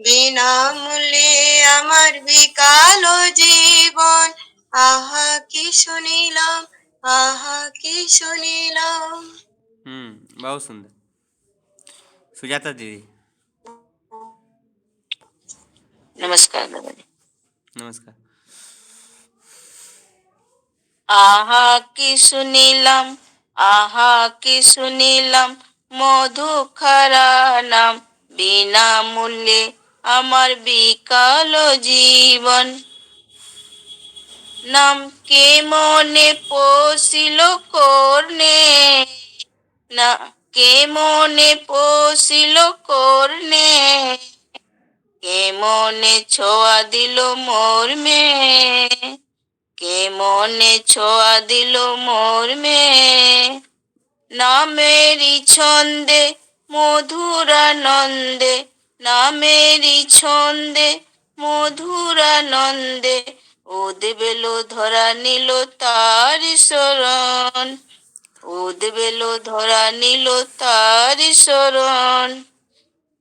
বিনামূল্যে আমার বিকাল জীবন, আহা কি শুনিলাম, আহা কি শুনিলাম। बहुत सुंदर। सुजाता दीदी, नमस्कार दादाजी। नमस्कार। আহা কি শুনিলাম, আহা কি শুনিলাম, মধুখারা নাম, বিনামূল্যে আমার বিকাল জীবন, নাম কে মনে পোষিল করনে, না কে মনে পোষিল করনে, কে মনে ছোঁয়া দিল মোর মেয়ে, কে মনে ছোঁয়া দিল মোর মেয়ে, নামেরি ছন্দে মধুরানন্দে, নামেরি ছন্দে মধুরানন্দে, উদ্বেল ধরা নিল তার শরণ, উদ্বেল ধরা নিল তার শরণ,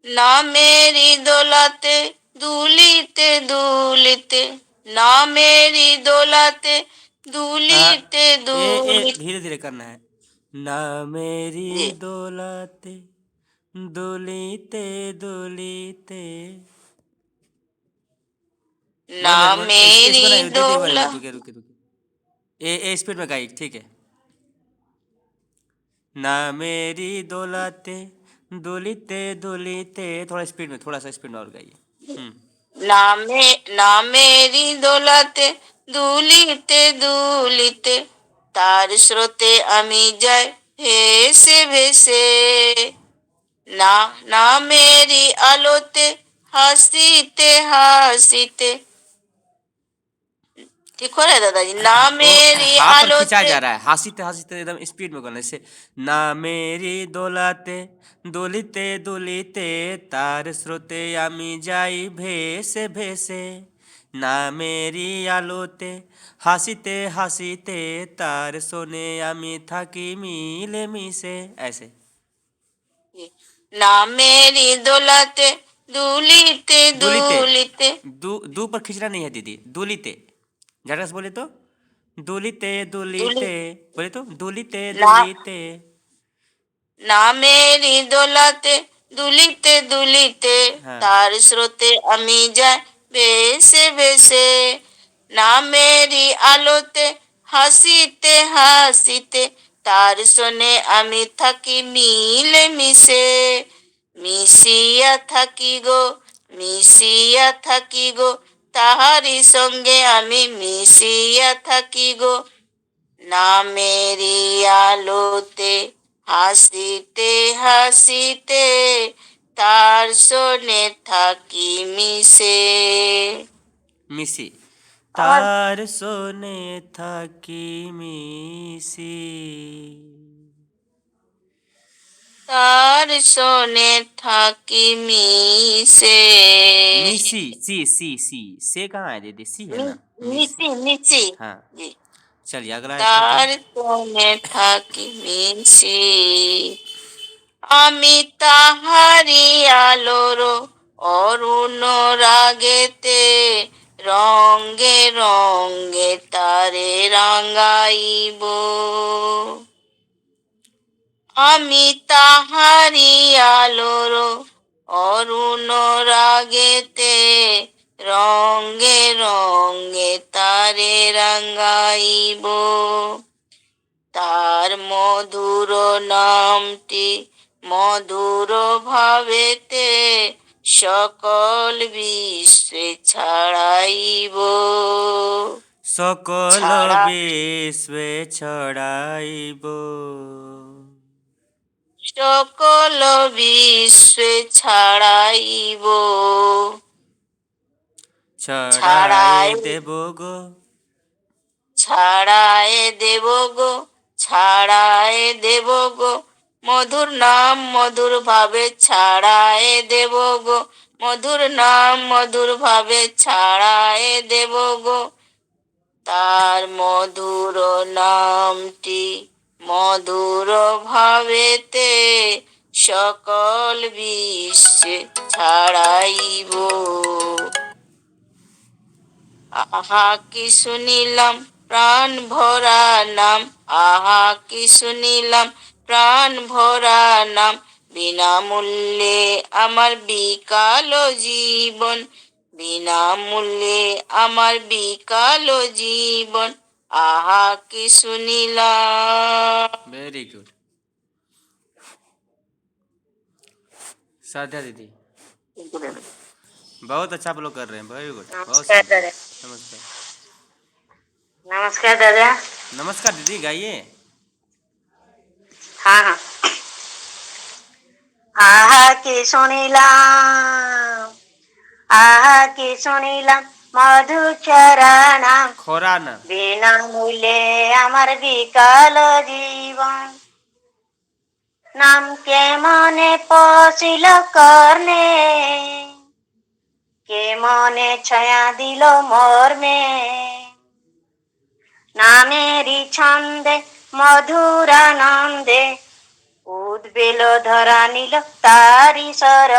নামেরি দোলাতে দুলিতে দুলিতে, নামেরি দোলাতে দুলিতে ये দুলিতে, धीरे धीरे करना है। ना मेरी दौलते दुलीते दुलीते, ना बोल बोल मेरी इसको नहीं, दीदी एक बार दौलत, रुके रुके रुके, ए स्पीड में गाइए, ठीक है। ना मेरी दौलते दुलीते दुलीते, थोड़ा स्पीड में, थोड़ा सा स्पीड में और गाइए। না মেরি দোলাতে দুলিতে দুলিতে, তার স্রোতে আমি যাই ভেসে ভেসে, না না মেরি আলোতে হাসিতে হাসিতে, ठीक हो रहा है दादाजी, ना वो मेरी हाँ पर खिंचा आलोते, जा रहा है, हंसीते हंसीते एकदम स्पीड में करना इसे। ना मेरी दौलते दुलिते दुलिते, तार स्रोते आमी যাই ভেসে ভেসে, না মেরি আলোতে হাসিতে হাসিতে, তার শোনে আমি থাকি মিলে মিশে, ऐसे। ना मेरी दौलते दुलिते दुलिते, दुलिते, दू पर खींचना नहीं है दीदी, दुलिते, झटका से बोले तो, दुलिते दुली दुलिते, बोले तो दुलिते ना दुलिते। না মেরি দোলাতে দুলিতে দুলিতে, हाँ তার স্রোতে আমি যাই ভেসে ভেসে, না মেরি আলোতে হাসিতে হাসিতে, তার শোনে আমি থাকি মিলে মিশে, মিশিয়া থাকি গো, মিশিয়া থাকি গো, তাহারি সঙ্গে আমি মিশিয়া থাকি গো, নামেরি আলোতে হাসিতে হাসিতে, তার শোনে থাকি মিশে। মিশি, আমার তার শোনে থাকি মিশি। তার শোনে থাকি মিশে। मिसी सी से कहाँ है दीदी? सी है ना? मिसी। নিচি নিচি हाँ, জি। चलिए अगला स्टार्ट তার करिए। শোনে থাকি মিশে, আমি তাহারি আলোর অরুণ রাগেতে রঙ্গে রঙ্গে তারে রাঙাইব। আমি তাহারি আলোর অরুণ রাগেতে রঙ্গে রঙ্গে তারে রাঙাইব। তার মধুর নামটি মধুর ভাবেতে সকল বিশ্বে ছড়াইব। सकल छाड़ा विश्व छड़ाइब। সকল বিশ্বে ছড়াইব। छड़ाए ছাড়াই देबो गो। ছাড়ায় দেব গো, ছাড়ায় দেব গো, মধুর নাম মধুর ভাবে ছাড়ায় দেব গো, মধুর নাম মধুর ভাবে ছাড়ায় দেব গো। তার মধুর নামটি মধুর ভাবেতে সকল বিশ্বে ছাড়াইব। আহা কি শুনিলাম প্রাণ ভরা নাম, আহা কি শুনিলাম প্রাণ ভরা নাম, বিনামূল্যে আমার বিকাল জীবন, বিনামূল্যে আমার বিকাল জীবন, আহা কি শুনিলাম। Very good. साध्या दीदी बहुत अच्छा आप लोग कर रहे हैं, वेरी गुड, बहुत नमस्कार सुंदर। दादा। नमस्कार। नमस्कार दादा। नमस्कार दीदी, गाइए। हाँ हाँ। আহা কি শুনিলাম, আহা কি শুনিলাম মধুচরণাম, खोरा ना। বিনামূল্যে আমার বিকাল জীবন, নাম কে মনে পশিল কর্ণে, কে মনে ছায়া দিল মর্মে, নামেরই ছন্দে মধুরানন্দে উদ্বেল ধরা নিল তারি সর,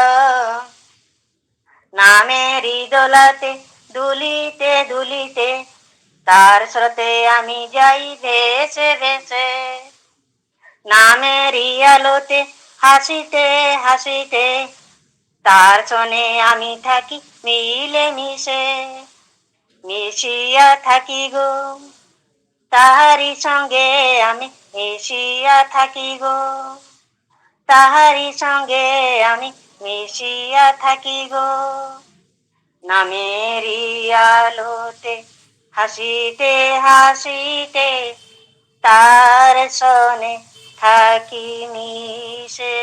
নামেরই দোলাতে দুলিতে দুলিতে তার স্রোতে আমি যাই ভেসে ভেসে, নামেরই আলোতে হাসিতে হাসিতে তার শোনে আমি থাকি মিলে মিশে, মিশিয়া থাকি গো তাহারি সঙ্গে আমি মিশিয়া থাকি গো, তাহারি সঙ্গে আমি মিশিয়া থাকি গো, নামেরই আলোতে হাসিতে হাসিতে তার শোনে থাকি মিশে,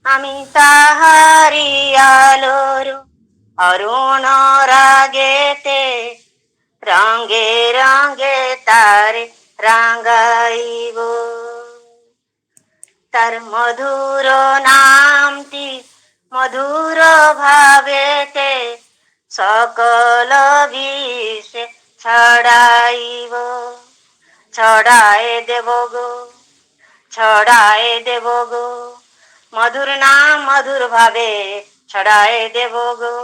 আমি তাহারি আলোর অরুণ রাগেতে রঙে রঙে তারে রাঙাইব, তার মধুর নামটি মধুর ভাবেতে সকল বিশ্বে ছড়াইব, ছড়ায় দেব গো, ছড়ায় দেব গো, মধুর নাম মধুর ভাবে ছড়ায় দেব গো,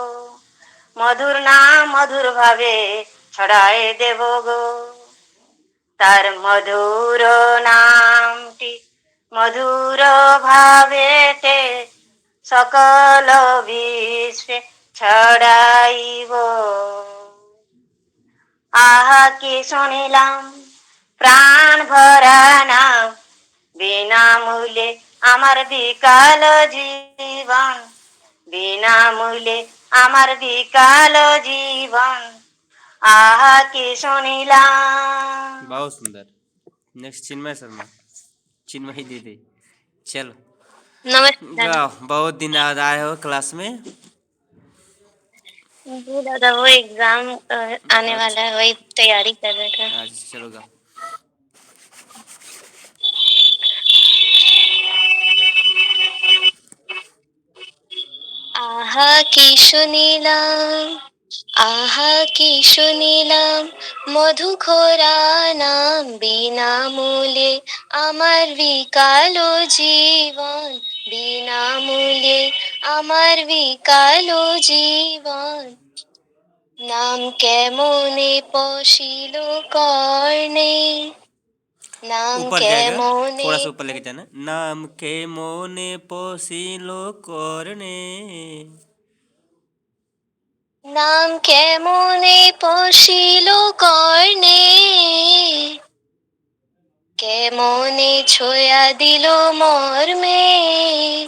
মধুর নাম মধুর ভাবে ছড়ায় দেব গো, তার মধুর নামটি মধুর ভাবেতে সকল বিশ্বে ছড়াইব। আহা কি শুনিলাম প্রাণ ভরা নাম, বিনামূল্যে আমার বিকাল জীবন, বিনামূল্যে আমার বিকাল জীবন, আহা কি শুনিলাম। बहुत सुंदर। नेक्स्ट चिन्मय शर्मा, चिन्मय दीदी, चलो नमस्ते दादा। गाओ। बहुत दिन बाद आए हो क्लास में। जी दादा, वो एग्जाम आने अच्छा, वाला है, वही तैयारी कर रहे थे। अच्छा चलो गाओ। আহা কি শুনিলাম, আহা কি শুনিলাম, মধুখোরা নাম বিনামূল্যে আমার বিকালো জীবন, বিনামূল্যে আমার বিকালো জীবন। নাম কেমনে পশিল কর্ণে, নাম ऊपर जाएगा, কেমনে थोड़ा सा ऊपर लेके जाना। नाम के मोने पोसिलो करने, নাম কেমনে পশিল কর্ণে, কেমনে ছোয়া দিল মর্মে,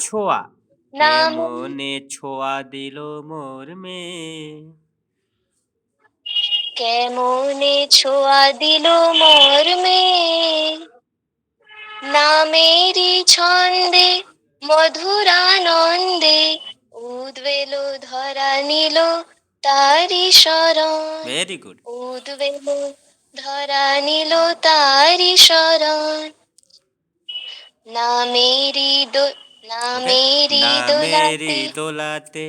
छोआ के নাম मोने छोआ दिलो मोर में। কেমনে ছোয়া দিল মর্মে, নামেরি ছন্দে মধুরানন্দে, উদ্বেল ধরা নিল তারি শরণ, वेरी गुड। উদ্বেল ধরা নিল তারি শরণ। নামেরি ओके, নামেরি ना मेरी দোলাতে, दोलाते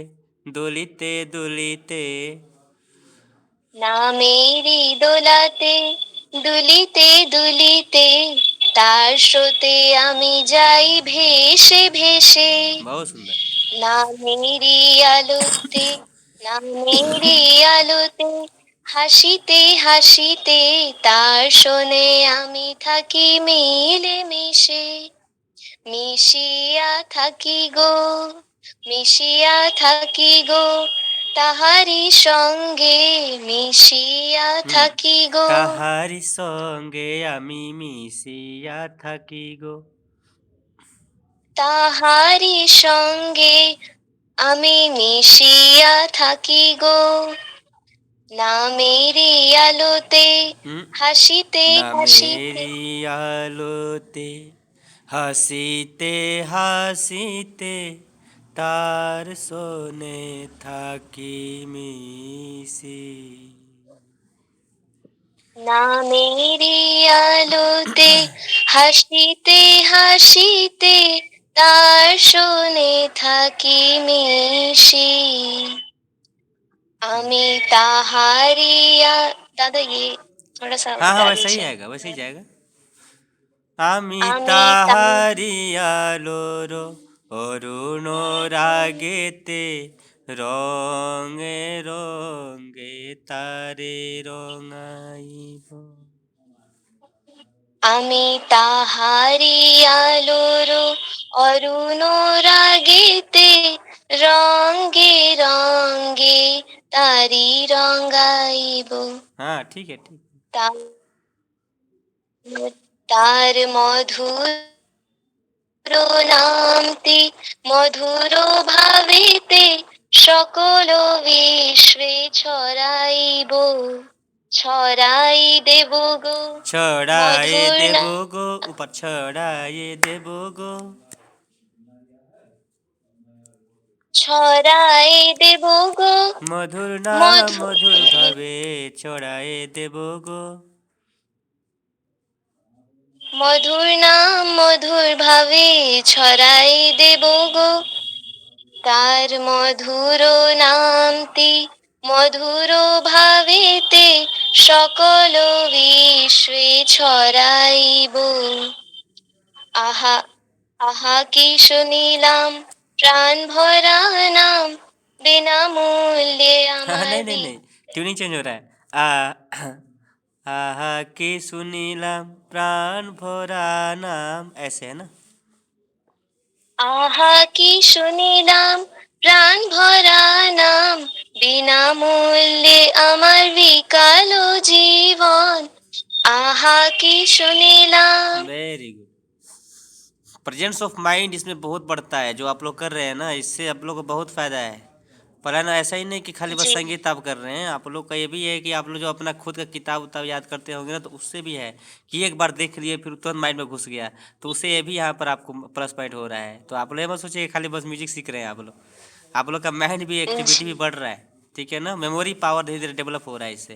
दुलिते दुलिते, নামেরি দোলাতে দুলিতে দুলিতে, তার স্রোতে আমি যাই ভেসে ভেসে। बहुत सुंदर। নামেরি আলোতে, নামেরি আলোতে, হাসিতে হাসিতে, তার শোনে আমি থাকি মিলে মিশে, মিশিয়া থাকি গো, মিশিয়া থাকি গো, তাহারি সঙ্গে মিশিয়া থাকি গো, তাহারি সঙ্গে আমি মিশিয়া থাকি গো। তাহারি সঙ্গে আমি মিশিয়া থাকি গো। নামেরি আলোতে হাসিতে না হাসিতে, মেরি আলোতে হাসিতে হাসিতে, তার শোনে থাকি মিশি। নামেরি আলোতে হাসিতে হাসিতে, তার শোনে থাকি মিশি। আমি তাহারি दादा ये थोड़ा सा हाँ हाँ, बता वैसे ही दीजिए। आएगा, वैसे ही जाएगा। আমি আমি তাহারি আলোর অরুণ রাগেতে, রঙে রঙে তারে রঙাইব। আমি তাহারি আলোর অরুণ রাগেতে, রঙ্গে রঙ্গে তারি রঙ্গাইব। हाँ ठीक है, ठीक। তা- তার মধুর নামটি মধুর ভাবিতে, সকল বিশ্বে ছড়াইব, ছড়াই দেব গো ছড়ায়ে মধুর দেব নাম, গো, ऊपर ছড়ায়ে দেব গো। ছড়াই দেব গো মধুর নাম মধুর মধুর ভাবে ছড়ায়ে দেব গো। মধুর নাম মধুর ভাবে ছড়াই দেব গো। তার মধুর নামটি মধুর ভাবেতে, সকল বিশ্বে ছড়াইব। আহা আহা কি শুনিলাম, প্রাণ ভরা নাম, বিনামূল্যে আমার नहीं नहीं नहीं, ट्यूनिंग चेंज हो रहा है। आहा के सुनीलाम प्राण भरा नाम, ऐसे है ना। আহা কি শুনিলাম, প্রাণ ভরা নাম, বিনামূল্যে আমার বিকালো জীবন। আহা কি শুনিলাম। Very good. Presence of mind इसमें बहुत बढ़ता है, जो आप लोग कर रहे हैं ना, इससे आप लोग को बहुत फायदा है। पर है ना, ऐसा ही नहीं कि खाली बस जी संगीत आप कर रहे हैं, आप लोग का ये भी है कि आप लोग जो अपना खुद का किताब उताब याद करते होंगे ना, तो उससे भी है कि एक बार देख लिए फिर तुरंत माइंड में घुस गया, तो उससे ये भी यहाँ पर आपको प्लस पॉइंट हो रहा है। तो आप लोग ये मत सोचिए कि खाली बस म्यूजिक सीख रहे हैं आप लोग का माइंड भी एक्टिविटी भी बढ़ रहा है, ठीक है ना। मेमोरी पावर धीरे धीरे डेवलप हो रहा है इससे।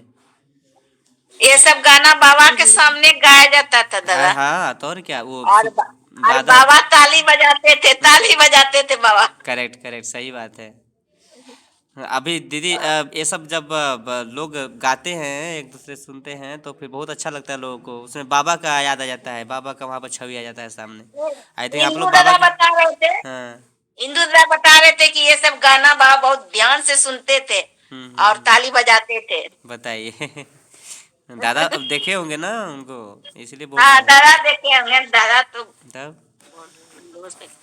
ये सब गाना बाबा के सामने गाया जाता था दादा, हाँ तो और क्या, वो और दादा। बाबा ताली बजाते थे, ताली बजाते थे बाबा। करेक्ट करेक्ट, सही बात है। अभी दीदी ये सब जब लोग गाते हैं एक दूसरे से सुनते हैं तो फिर बहुत अच्छा लगता है लोगों को, उसमें बाबा का याद आ जाता है, बाबा का वहाँ पर छवि आ जाता है सामने। आई थिंक आप इंदू लोग बाबा दादा की। बता रहे थे, हाँ। इंदू दादा बता रहे थे कि ये सब गाना बाबा बहुत ध्यान से सुनते थे और हम्म। ताली बजाते थे। बताइए। दादा अब देखे होंगे ना उनको, इसलिए बोल हाँ रहे हैं। दादा देखे होंगे, दादा तो तब दोस्त है।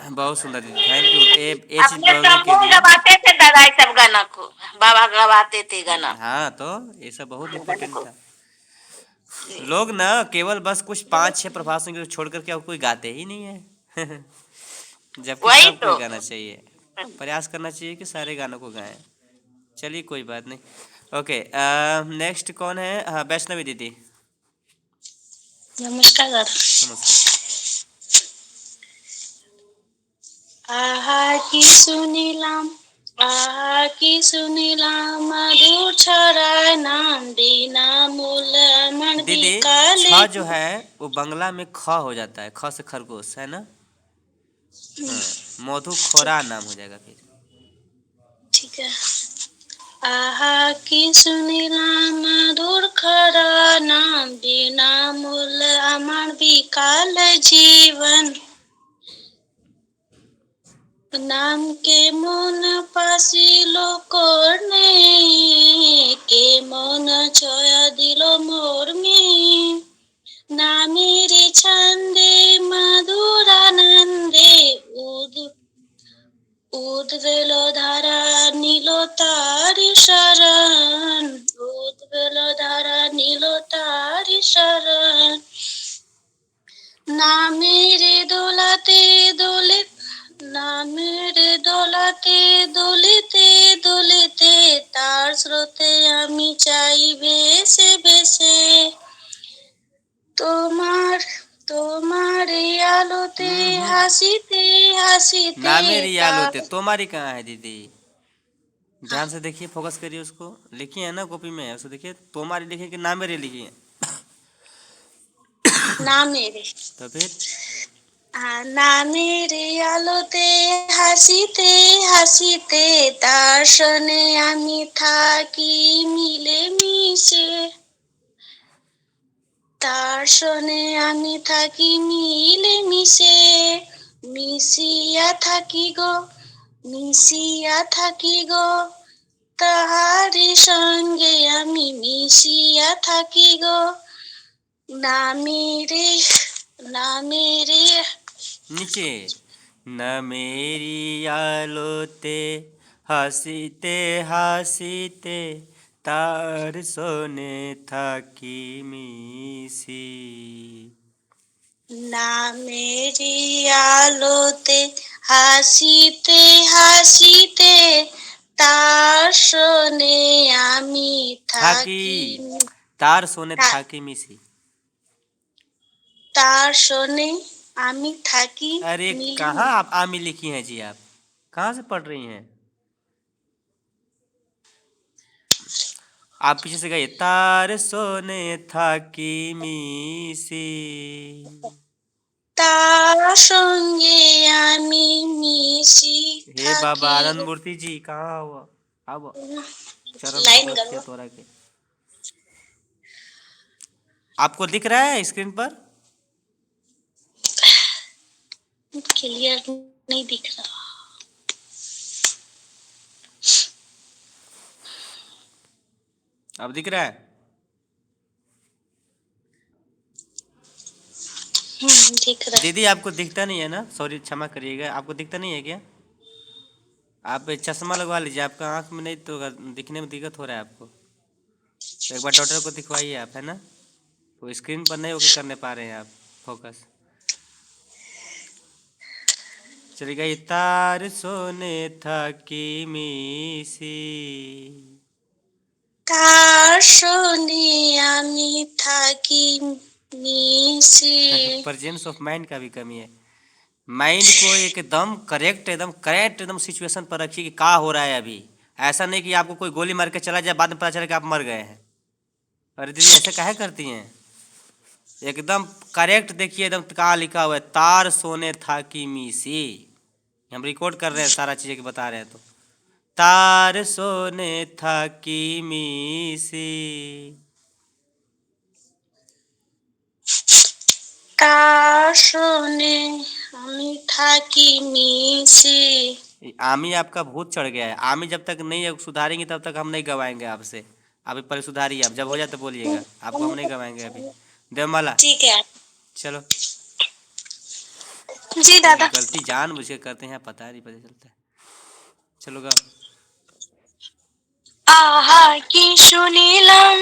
बहुत सुंदर दीदी, थैंक यू ये चीज़ अपने बोलने के तंबू में लिए। गवाते थे दादा ये सब गाना को, बाबा गवाते थे गाना। हाँ तो ये सब बहुत इम्पोर्टेंट था। लोग ना केवल बस कुछ 5-6 प्रभात संगीत छोड़ करके अब कोई गाते ही नहीं है। जबकि वही सब कोई तो। गाना चाहिए, प्रयास करना चाहिए कि सारे गानों को गाएं। चलिए कोई बात नहीं। ओके, नेक्स्ट कौन है? हाँ, वैष्णवी दीदी। नमस्कार दादा। नमस्कार। आहा की सुनिलाम मधुर छराय नाम बिना मूल मन दीदी बिकाले। छ जो है वो बंगला में ख हो जाता है, ख से खरगोश है ना। हाँ, मधु खोरा नाम हो जाएगा फिर। ठीक है। आहा की सुनिलाम मधुर खरा नाम बिना मूल अमर बिकाल जीवन। नाम के मन पासिलो करने के मन छया दिलो मोर में। नामेरे छंदे मधुरानंदे उद्वेलो धारा नीलो तारी शरण। उद्वेलो धारा नीलो तारी शरण। नामेरे दोलते दोलित नामेरे दोलते दोलिते दोलिते तार स्रोते आमी चाই বেশে বেশে। তোমার তোমার আলোতে হাসিতে হাসিতে नामे रियाल तार। होते, तोमारी कहाँ है दीदी? ध्यान से देखिए, फोकस करिए उसको। लिखिए है ना कॉपी में, उसको देखिए, तोमारी लिखिए कि नामेरी लिखिए। নামেরে तो फिर নামেরে আলোতে হাসিতে হাসিতে তার সনে আমি থাকি মিলে মিশে। তার সনে আমি থাকি মিলে মিশে। মিশিয়া থাকি গো মিশিয়া থাকি গো তাহারি সঙ্গে আমি মিশিয়া থাকি গো। নামেরে নামেরে नीचे न मेरी आलोते हंसीते हंसीते तार सोने था की मिसी। নামেরি আলোতে হাসিতে হাসিতে তার শোনে আমি থাকি, থাকি। तार सोने তা- था की मिसी। তার শোনে আমি থাকি अरे মিলে। कहाँ आप आमी लिखी हैं जी? आप कहाँ से पढ़ रही हैं? आप पीछे से गए, तार सोने था की मिसी। তার সঙ্গে আমি মিশি हे बाबा থাকি। आनंद मूर्ति जी, कहाँ हुआ? अब चरण লাইন पकड़ গেল, के तोरा के। आपको दिख रहा है स्क्रीन पर? क्लियर नहीं दिख रहा। अब दिख रहा है? दिख रहा है। दीदी आपको दिखता नहीं है ना? सॉरी, क्षमा करिएगा, आपको दिखता नहीं है क्या? आप चश्मा लगवा लीजिए, आपका आंख में नहीं तो दिखने में दिक्कत हो रहा है आपको। तो एक बार डॉक्टर को दिखवाइए आप, है ना। वो स्क्रीन पर नहीं होकर करने पा रहे हैं आप फोकस। चली गई, तार सोने था की मिसी। তার শোনে আমি থাকি মিশে। प्रेजेंस ऑफ माइंड का भी कमी है। माइंड को एकदम करेक्ट, एकदम सिचुएशन पर रखिए कि क्या हो रहा है अभी। ऐसा नहीं कि आपको कोई गोली मार के चला जाए, बाद में पता चले कि आप मर गए हैं। अरे दीदी ऐसे काहे करती हैं? एकदम करेक्ट देखिए, एकदम कहाँ लिखा हुआ है, तार सोने था की मिसी। हम रिकॉर्ड कर रहे हैं सारा चीज़ें कि बता रहे हैं, तो তার শোনে থাকি মিশি। তার শুনে আমি থাকি মিশে। आमी आपका भूत चढ़ गया है। आमी जब तक नहीं सुधारेंगे तब तक हम नहीं गवाएंगे आपसे। अभी पहले सुधारिए, आप जब हो जाए तो बोलिएगा, आपको हम नहीं गवाएंगे अभी। देवमाला ठीक है चलो। जी दादा। गलती जान बुझ के करते हैं, पता नहीं पता चलता है। चलो गाओ। आहा की শুনিলাম,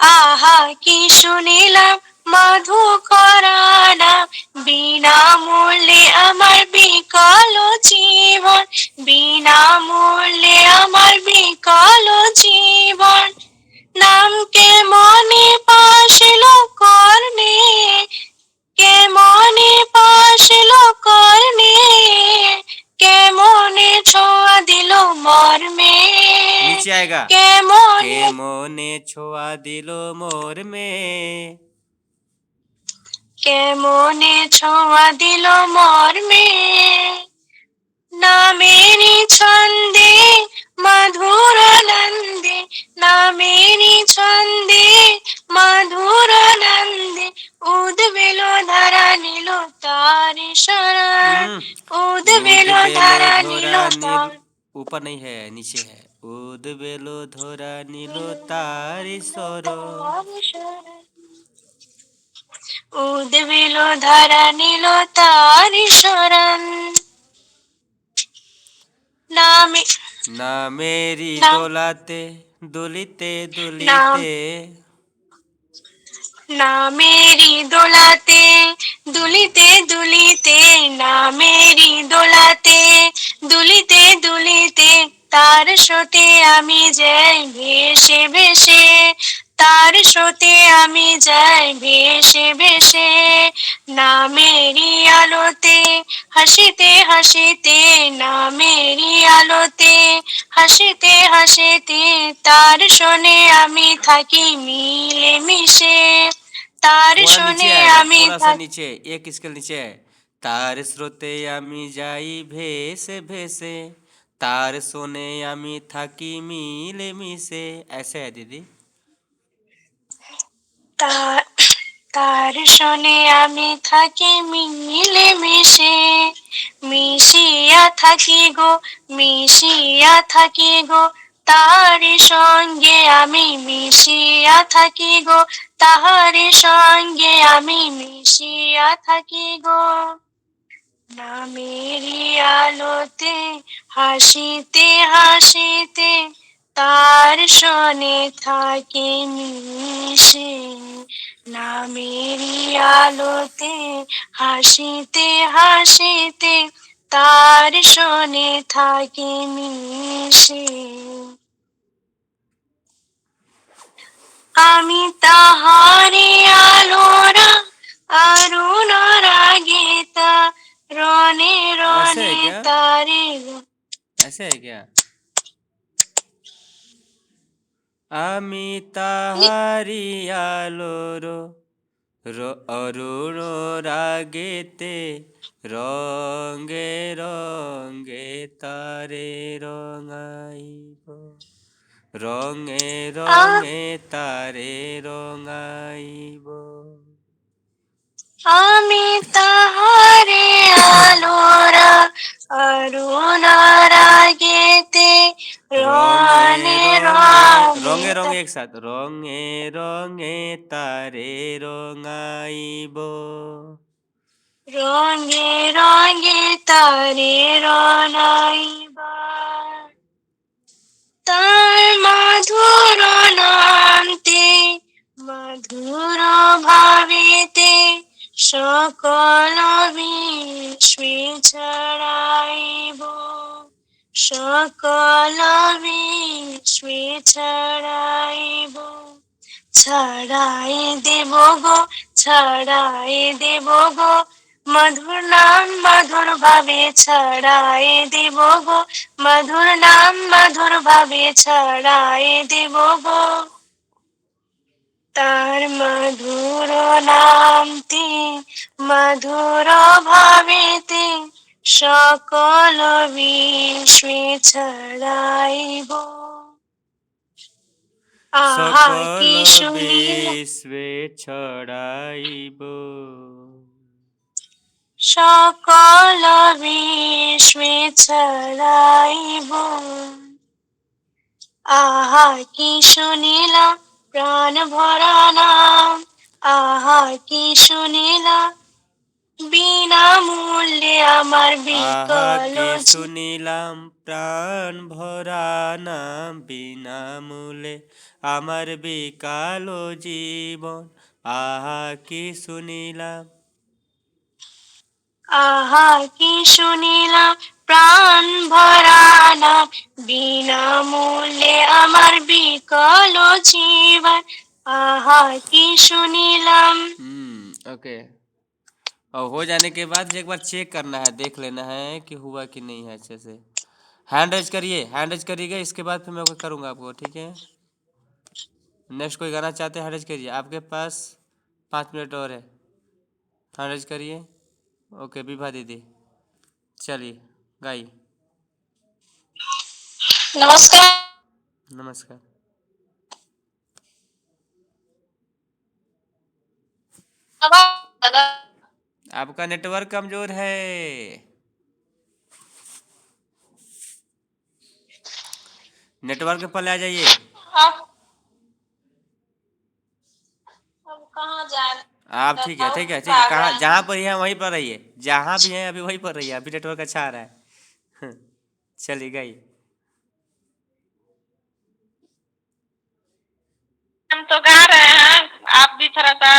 আহা কি শুনিলাম মধুকরা নাম, বিনামূল্যে আমার বিকল জীবন, বিনামূল্যে আমার বিকল জীবন। নামকে মনে পাশিল করনে, কে মনে পাশিল করনে, কে মনে ছোঁয়া দিল মর্মে, नीचे आएगा। কে মনে के मोने छोआ दिलो मोर में। কে মনে ছোঁয়া দিল মর্মে। নামেরি ছন্দে মধুর নন্দে, নামেরি ছন্দে মধুর নন্দে, উদ্বেল ধারা নিল তার শরণ, উদ্বেল ধারা নিল তার। ऊपर नहीं है, नीचे है। उद बेलो धोरा नीलो तारी सरो। উদ্বেল ধারা নিল তার শরণ। নামে ना मेरी না दोलाते दुलिते নাম दुलिते। না মেরি দোলাতে দুলিতে দুলিতে, না মেরি দোলাতে দুলিতে দুলিতে, তার স্রোতে আমি যাই ভেসে ভেসে, তার স্রোতে আমি যাই ভেসে ভেসে। না মেরি আলোতে হাসিতে হাসিতে, না মেরি আলোতে হাসিতে হাসিতে, তার শোনে আমি থাকি মিলে মিশে, তার थोड़ा नीचे শোনে आएगा, আমি थोड़ा सा থাকি। नीचे, एक स्केल नीचे है। तार स्रोते आमी जाई भेसे भेसे, तार सोने आमी थाकी मिले मिसे। ऐसे है दीदी। তার তার শোনে আমি থাকি মিলে মিশে, মিশিয়া থাকি গো, মিশিয়া থাকি গো, তার সঙ্গে আমি মিশিয়া থাকি গো, তাহার সঙ্গে আমি মিশিয়া থাকি গো। নামেরি আলোতে হাসিতে হাসিতে, তার শোনে থাকে মিশে, নামেরি আলোতে হাসিতে হাসিতে, তার শোনে থাকে মিশে। আমি তাহারে আলোরা अरुण रागीता, रोने ऐसे है रोने क्या? तारे। ऐसे है क्या? आमी ताहारी आलोरो अरुण रागेते, रंगे रंगे तारे रंगाइब। रंगे रंगे तारे रंगाइब। আমি তাহারে আলোরা অরুণ রাগেতে, রনে रंगे রঙে रंगे एक साथ। रंगे रंगे तारे रंगाइब। রঙে রঙে তারে রনাইবা, তার মধুর নামতে মধুর ভাবেতে, সকল বিশ্বে ছড়াইব, সকল বিশ্বে ছড়াইব। ছড়াই দেব গো, ছড়াই দেব গো, মধুর নাম মধুর ভাবে ছড়াই দেব গো, মধুর নাম মধুর ভাবে ছড়াই দেব গো। তার মধুর নামতে মধুর ভাবেতে, সকল বিশ্বে ছড়াইব। আহা কি সকল সুনীলা, বিশ্বে ছড়াইব। সকল বিশ্বে ছড়াইব। আহা কি শুনিলাম প্রাণ ভরা নাম, আহা কি শুনিলাম বিনামূল্যে আমার আহা বিকল কি জীবন। শুনিলাম প্রাণ ভরা নাম, বিনামূল্যে আমার বিকাল জীবন। আহা কি শুনিলাম। আহা কি শুনিলাম প্রাণ ভরা নাম, বিনামূল্যে আমার বিকল জীবন। আহা কি শুনিলাম। ओके। और हो जाने के बाद एक बार चेक करना है, देख लेना है कि हुआ कि नहीं है अच्छे से। हैंड रेज करिए, हैंड रेज करिएगा, इसके बाद फिर मैं करूँगा आपको, ठीक है। नेक्स्ट कोई गाना चाहते हैं हैंड रेज करिए, आपके पास 5 मिनट और है। हैंड रेज करिए। ओके विभा दीदी, चलिए गाइए। नमस्कार। नमस्कार। दादा आपका नेटवर्क कमजोर है। नेटवर्क पे पहले आ जाइए। आप अब कहाँ जाए? आप ठीक है, ठीक है, ठीक है, कहाँ जहाँ पर ही है वहीं पर रहिए, जहाँ भी है अभी वहीं पर रहिए, अभी नेटवर्क अच्छा आ रहा है। चलिए गाइए। हम तो गा रहे हैं, आप भी थोड़ा सा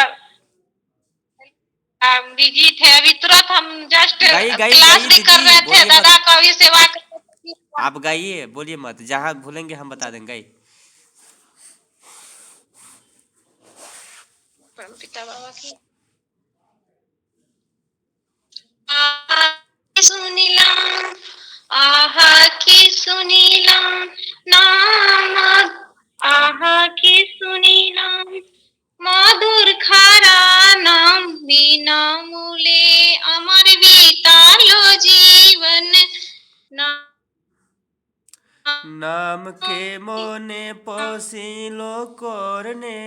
बिजी थे। अभी तुरंत हम जस्ट गाइए गाइए क्लास गाइए भी कर दीदी, रहे थे, बोलिए दादा मत। का भी सेवा कर रहे थे। आप गाइए, बोलिए मत, जहाँ भूलेंगे हम बता देंगे, गाइए। पिता बाबा की सुनीलाम, आहा की सुनीलाम नाम, आहा की सुनीलाम মধুর খারা নাম, বিনামূল্যে আমার বিতালো জীবন। नाम के मोने पसीलो करने,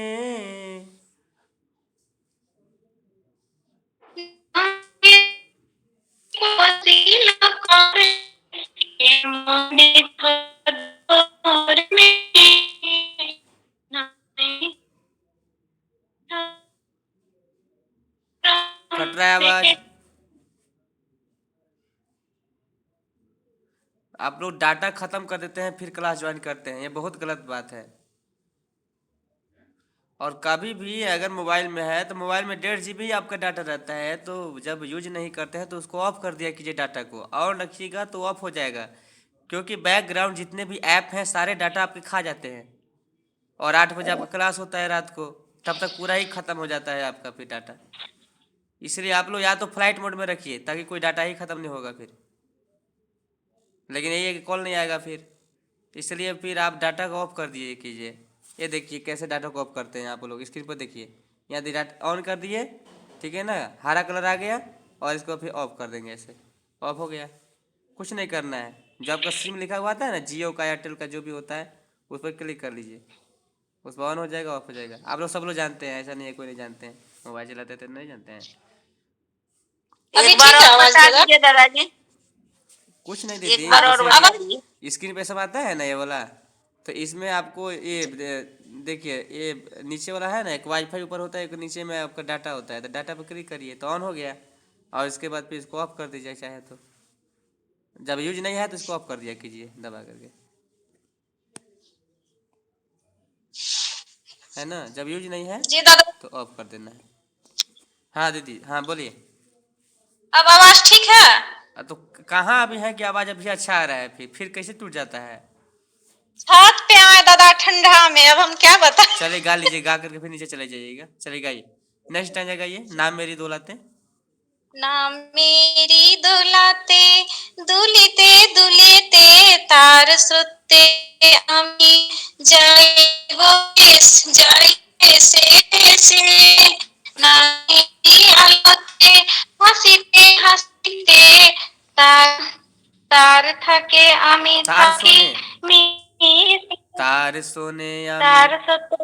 कट रहा है आवाज। आप लोग डाटा खत्म कर देते हैं फिर क्लास ज्वाइन करते हैं, ये बहुत गलत बात है। और कभी भी अगर मोबाइल में है तो मोबाइल में 1.5 GB आपका डाटा रहता है, तो जब यूज नहीं करते हैं तो उसको ऑफ कर दिया कीजिए, डाटा को ऑन रखिएगा तो ऑफ हो जाएगा। क्योंकि बैकग्राउंड जितने भी ऐप हैं सारे डाटा आपके खा जाते हैं। और 8 बजे आपका क्लास होता है रात को, तब तक पूरा ही ख़त्म हो जाता है आपका फिर डाटा। इसलिए आप लोग या तो फ्लाइट मोड में रखिए ताकि कोई डाटा ही ख़त्म नहीं होगा फिर। लेकिन यही है कि कॉल नहीं आएगा फिर, इसलिए फिर आप डाटा को ऑफ कर दिए कीजिए। ये देखिए कैसे डाटा को ऑफ करते हैं आप लोग, स्क्रीन पर देखिए। यहाँ डाटा ऑन कर दिए, ठीक है ना, हरा कलर आ गया, और इसको फिर ऑफ कर देंगे, ऐसे ऑफ हो गया। कुछ नहीं करना है, जो आपका सिम लिखा हुआ आता है ना, जियो का एयरटेल का जो भी होता है, उस पर क्लिक कर लीजिए, उस पर ऑन हो जाएगा, ऑफ हो जाएगा। आप लोग सब लोग जानते हैं, ऐसा नहीं है कोई नहीं जानते हैं, मोबाइल चलाते तो नहीं जानते हैं। एक बार और बता दीजिए दादाजी, कुछ नहीं एक दीदी, बार और बता जैसे दीजिए। स्क्रीन पे सब आता है ना ये वाला, तो इसमें आपको ये देखिए, ये नीचे वाला है ना, एक वाईफाई ऊपर होता है, एक नीचे में आपका डाटा होता है, तो डाटा पर क्लिक करिए तो ऑन हो गया। और इसके बाद फिर इसको ऑफ कर दीजिए चाहे तो, जब यूज नहीं है तो इसको ऑफ कर दिया कीजिए दबा करके, है ना। जब यूज नहीं है जी दादा, तो ऑफ कर देना है। हाँ दीदी, हाँ बोलिए। अब आवाज ठीक है? तो कहाँ अभी है कि आवाज़ अभी अच्छा आ रहा है, फिर कैसे टूट जाता है। छत पे आए दादा ठंडा में, अब हम क्या बताएं। चले गा लीजिए, गा करके फिर नीचे चले जाइएगा। चलिए गाइए, नेक्स्ट टाइम गाइए, नाम मेरी दौलतें। नाम मेरी দোলাতে দুলিতে দুলিতে তার স্রোতে আমি যাইব যাই এসে এসে, নামেরই আলোতে হাসিতে হাসিতে তার তার থাকে আমি तार থাকি सोने মিশে, तार सोने आमी তার সাথে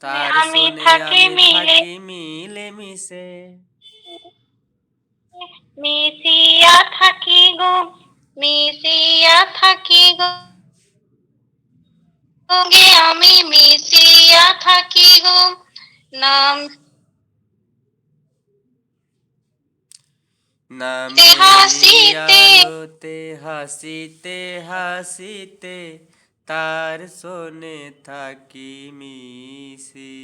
तार আমি सोने থাকি आमी মিলে, थाकी मिले मिसे মিশিয়া থাকি গো, মিশিয়া থাকি গো, গে আমি মিশিয়া থাকি গো, নাম ना ते मेरी হাসিতে, आलोते हसीते हसीते तार सोने थाकी मिसी।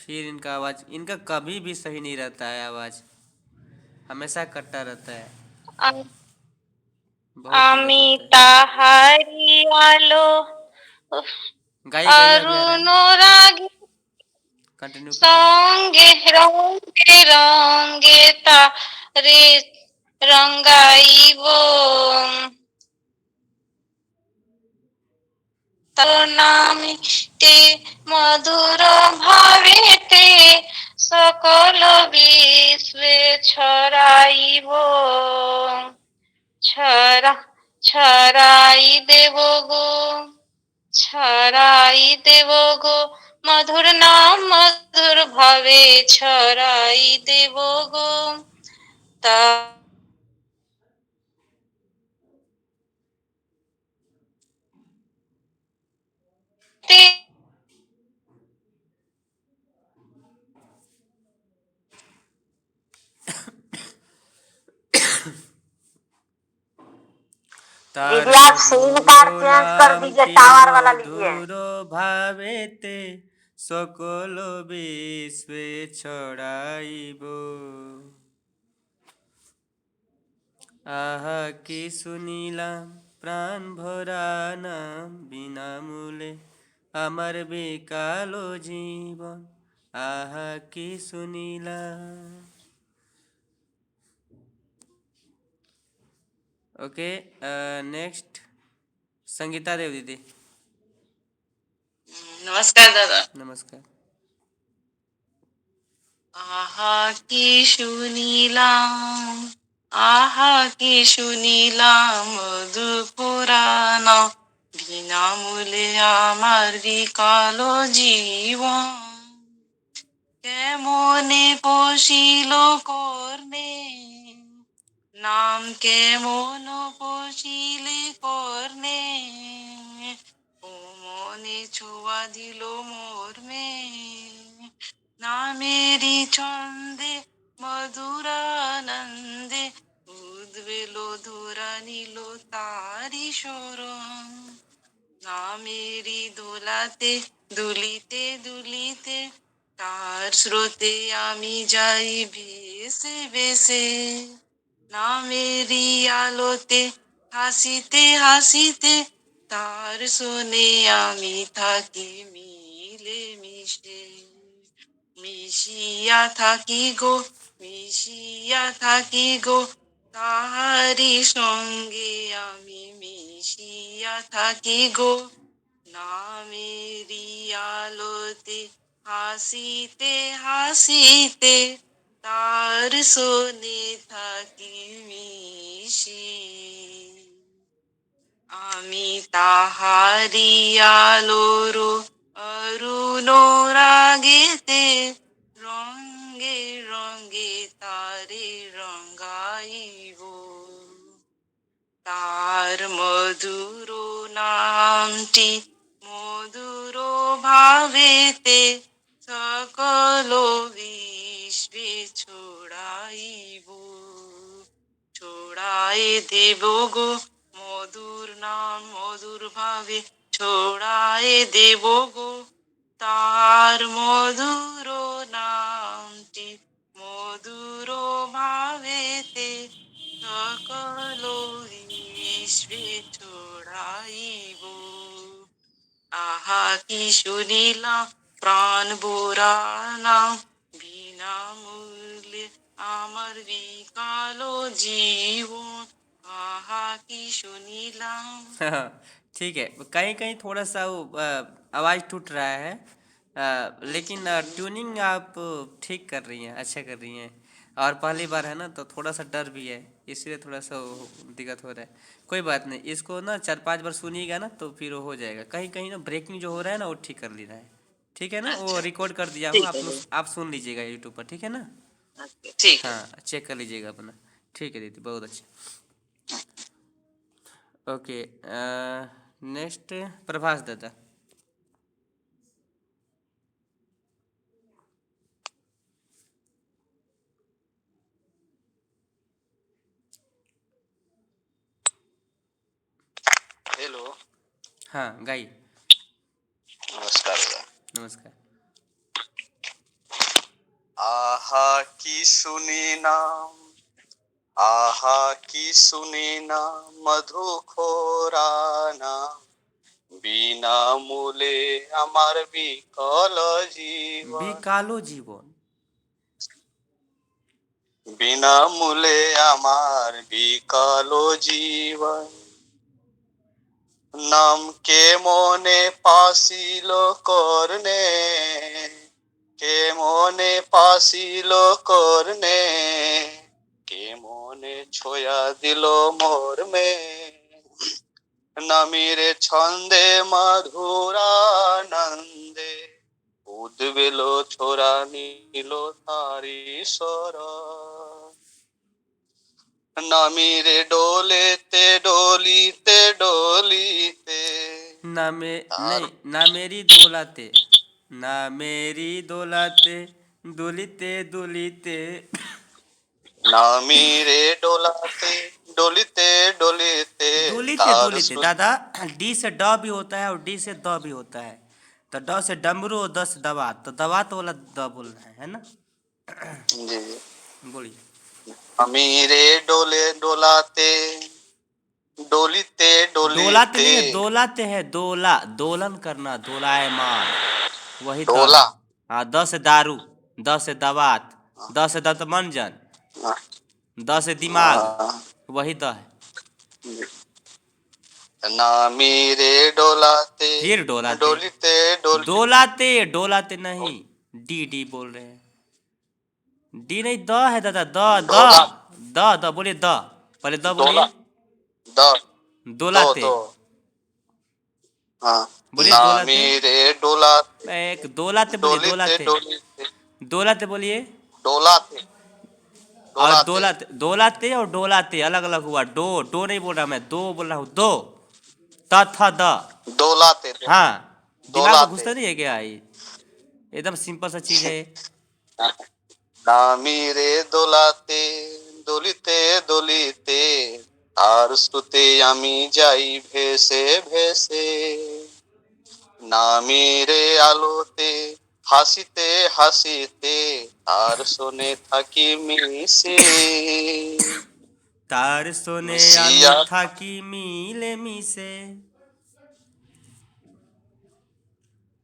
फिर इनका आवाज इनका कभी भी सही नहीं रहता है, आवाज हमेशा कटता रहता है, बहुत दिक्कत আমি होता है। তাহারি आलो गाइए गाइए, अभी आ रहा है, अरुणरागी कंटिन्यू कीजिए। সঙ্গে রঙ্গে রঙ্গে তারে রঙ্গাইব, তার নামে মধুর ভাবেতে সকল বিশ্বে ছড়াইব, ছড়া ছড়াই দেব গো, ছড়াই দেব গো, মধুর নাম মধুর ভাবে ছড়াই দেব গো, তাতে तार दीदी आप सिम कार्ड मधुर चेंज कर दीजिए, नामटी टावर वाला लीजिए। मधुर भावेते सकल विश्वे छड़ाइब। आहा की सुनीलाम प्राण भरा नाम বিনামূলে আমার বেকালো জীবন आहा की सुनीलाम। ओके, नेक्स्ट संगीता देव दीदी। नमस्कार दादा। नमस्कार। आहा की सुनीलाम, आहा की सुनीलाम মধু পুরানো, বিনামূল্যে আমার বিকালো জীবন, কেমনে পশিল করনে, নাম কেমন পশিলে করনে, ও মনে ছোঁয়া দিল মর্মে, নামেরি ছন্দে মধুরানন্দে, উদ্বেল ধরা নিল তারি শরণ, নামেরি দোলাতে দুলিতে দুলিতে, তার স্রোতে আমি যাই ভেসে ভেসে, নামেরি আলোতে হাসিতে হাসিতে, তার শোনে আমি থাকি মিলে মিশে, মিশিয়া থাকি গো, মিশিয়া থাকি গো, তাহারি সঙ্গে আমি মিশিয়া থাকি গো, নামেরি আলোতে হাসিতে হাসিতে, তার শোনে থাকি মিশি, আমি তাহারি আলোর অরুণ রাগেতে, রঙ্গে রঙ্গে তারে রঙ্গাইব, তার মধুর নামটি মধুর ভাবেতে সকল বিশ্বে ছড়াইব, ছড়াই দেব গো, মধুর নাম মধুর ভাবে ছড়াই দেব গো, তার মধুর নামটি মধুর ভাবেতে সকল বিশ্বে ছড়াইব, আহা কি শুনিলাম প্রাণ বোরালাম, বিনামূল্যে আমার বিকালো জীবন, আহা কি শুনিলাম। ठीक है, कहीं कहीं थोड़ा सा वो आवाज़ टूट रहा है, लेकिन ट्यूनिंग आप ठीक कर रही हैं, अच्छा कर रही हैं। और पहली बार है ना तो थोड़ा सा डर भी है, इसलिए थोड़ा सा दिक्कत हो रहा है। कोई बात नहीं, इसको ना 4-5 बार सुनिएगा ना तो फिर वो हो जाएगा। कहीं कहीं ना ब्रेकिंग जो हो रहा है ना वो ठीक कर ले रहा है। ठीक है ना, वो रिकॉर्ड कर दिया हूँ, ठीक है आप सुन लीजिएगा यूट्यूब पर, ठीक है ना। ठीक है। हाँ, चेक कर लीजिएगा अपना। ठीक है दीदी, बहुत अच्छा। ओके, नेक्स्ट प्रभास दादा। हेलो, हाँ गाइए। नमस्कार दादा। नमस्कार। आहा की सुनी नाम, आहा की सुनी नाम, মধুখোরা নাম, বিনামূলে আমার বিকল জীবন, বিকালো জীবন। বিনামূলে আমার বিকল জীবন, নাম কে মনে পাশিল করনে, কে মনে পাশিল করনে, কে মনে ছোয়া দিল মোর মে, নামিরে ছন্দে মাধুরানন্দে, উদ্বেল ছোরা নীল তারি সর, নামিরে ডোলেতে ডলিতে ডলিতে, नहीं, ना मेरी दौलते, ना मेरी दौलते, दुलिते दुलिते। নামিরে ডোলাতে ডলিতে ডলিতে, दुलिते তার दुलिते दादा, डी से ड भी होता है और डी से द भी होता है। तो ड से डमरू और द से दवात, तो दवात वाला द बोल रहे हैं, है ना। জি জি। बोलिए। আমিরে ডোলে ডোলাতে डोलीते दौलाते डोलीते, नहीं है, दौलाते है, दोला, दोलन करना, दोलायमान, वही द डोला। है। हाँ, द से दारू, द से दवात, द से दंतमंजन, द से दिमाग, वही द है। नामीरे डोलाते फिर डोलाते, डोलीते डोलीते, डोलाते, डोलाते नहीं, डी डी बोल रहे हैं। डी नहीं, द है दादा, द द डोला, द द बोलिए, द पहले द डोला, बोलिए। द दो दोलाते, दो, हाँ। बोलिए दोलाते। नामीरे डोलाते एक दोलाते बोलिए, डोलीते दोलाते, डोलीते, दोलाते बोलिए। डोलाते और डोलाते, दोलाते, दोलाते और डोलाते अलग अलग हुआ। डो डो नहीं बोल रहा मैं, दो बोल रहा हूँ, दो त था द। डोलाते हाँ, दिमाग में डोलाते। घुसता नहीं है क्या ये? एकदम सिंपल सा चीज है। नामीरे डोलाते डोलीते डोलीते, আর স্রোতে আমি যাই ভেসে ভেসে, নামিরে আলোতে হাসিতে হাসিতে, আর শোনে থাকি মিশে, तार सोने মিশিয়া आमी था कि मिले मिसे।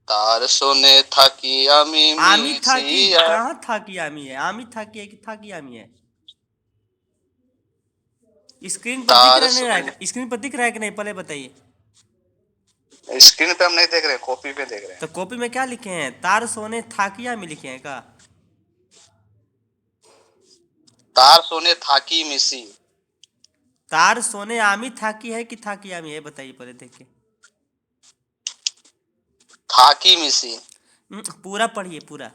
তার শোনে থাকি আমি आमी था कि, মিশিয়া, कहाँ था कि आमी है? आमी था कि है कि था कि आमी है? स्क्रीन पर दिख तार रहा नहीं रहा सोने, है? स्क्रीन पर दिख रहा है कि नहीं, पहले बताइए। स्क्रीन पे हम नहीं देख रहे, कॉपी पे देख रहे हैं। तो कॉपी में क्या लिखे हैं? तार सोने था कि आमी लिखे हैं का? तार सोने थाकी मिसी, तार सोने आमी था कि है कि था कि आमी है, बताइए पहले देख के। थाकी मिसी, पूरा पढ़िए, पूरा।